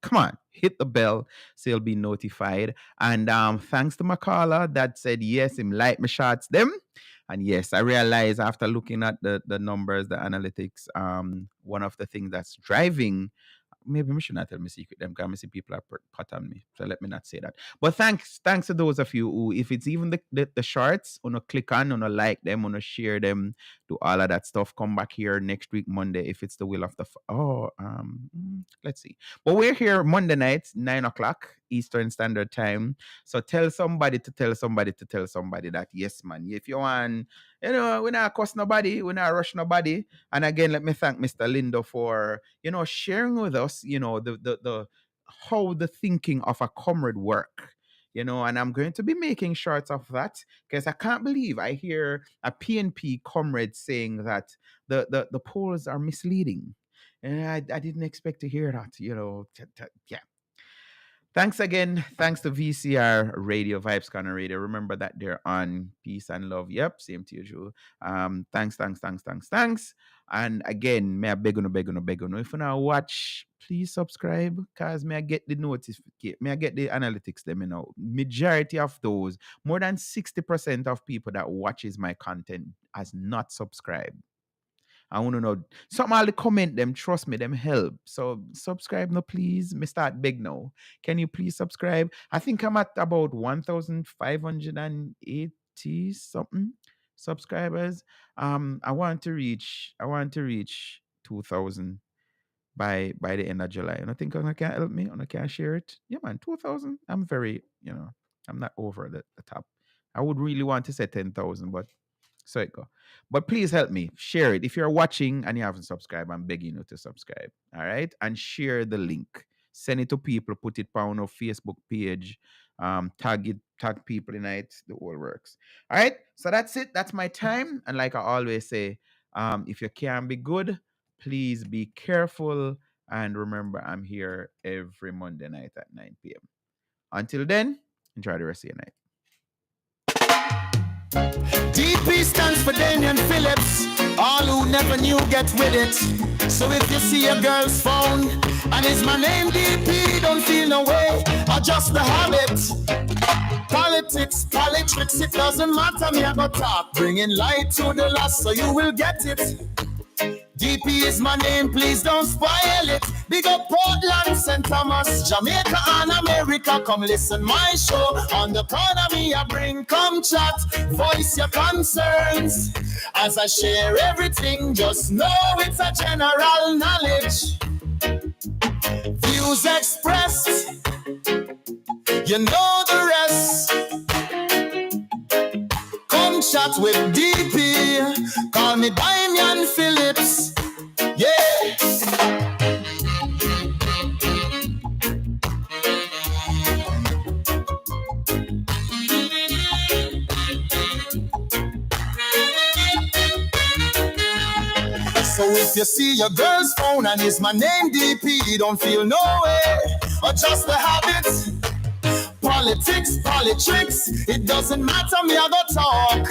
come on, hit the bell so you'll be notified. And thanks to Makala that said yes, him like my shots them. And yes, I realized after looking at the numbers, the analytics, one of the things that's driving, maybe I should not tell me secret them because I see people are put on me. So let me not say that. But thanks to those of you who, if it's even the shorts, click on, like them, share them, do all of that stuff. Come back here next week, Monday, if it's the will of the... let's see. But we're here Monday night, 9 o'clock Eastern Standard Time. So tell somebody to tell somebody to tell somebody that, yes, man, if you want, we're not cuss nobody, we're not rush nobody. And again, let me thank Mr. Lindo for, sharing with us, the how the thinking of a comrade work. And I'm going to be making shorts of that because I can't believe I hear a PNP comrade saying that the polls are misleading. And I didn't expect to hear that, yeah. Thanks again. Thanks to VCR Radio, Vibes Corner Radio. Remember that they're on Peace and Love. Yep, same to you. Thanks. And again, may I beg on. If you now watch, please subscribe, because may I get the notification, may I get the analytics, let me know. Majority of those, more than 60% of people that watches my content has not subscribed. I want to know. Some all the comment them, trust me, them help. So subscribe now, please. Me start big now. Can you please subscribe? I think I'm at about 1,580 something subscribers. I want to reach 2,000 by the end of July. And I think I can help me, and I can share it. Yeah, man, 2,000. I'm very, I'm not over the top. I would really want to say 10,000, but so it go. But please help me share it. If you're watching and you haven't subscribed, I'm begging you to subscribe. All right, and share the link. Send it to people. Put it on our Facebook page. Tag people in it. The whole works. All right. So that's it. That's my time. And like I always say, if you can be good, please be careful. And remember, I'm here every Monday night at 9 p.m. Until then, enjoy the rest of your night. DP stands for Damian Phillips. All who never knew get with it. So if you see a girl's phone and it's my name DP, don't feel no way, adjust the habit. Politics, it doesn't matter, me I go talk. Bringing light to the lost so you will get it. DP is my name, please don't spoil it. Big up Portland, St. Thomas, Jamaica and America. Come listen my show. On the corner me I bring, come chat. Voice your concerns. As I share everything, just know it's a general knowledge. Views expressed, you know the rest. Come chat with DP. Call me Damian Phillips. Yeah. So if you see your girl's phone and it's my name DP, don't feel no way, adjust the habits. Politics, it doesn't matter, me I go talk.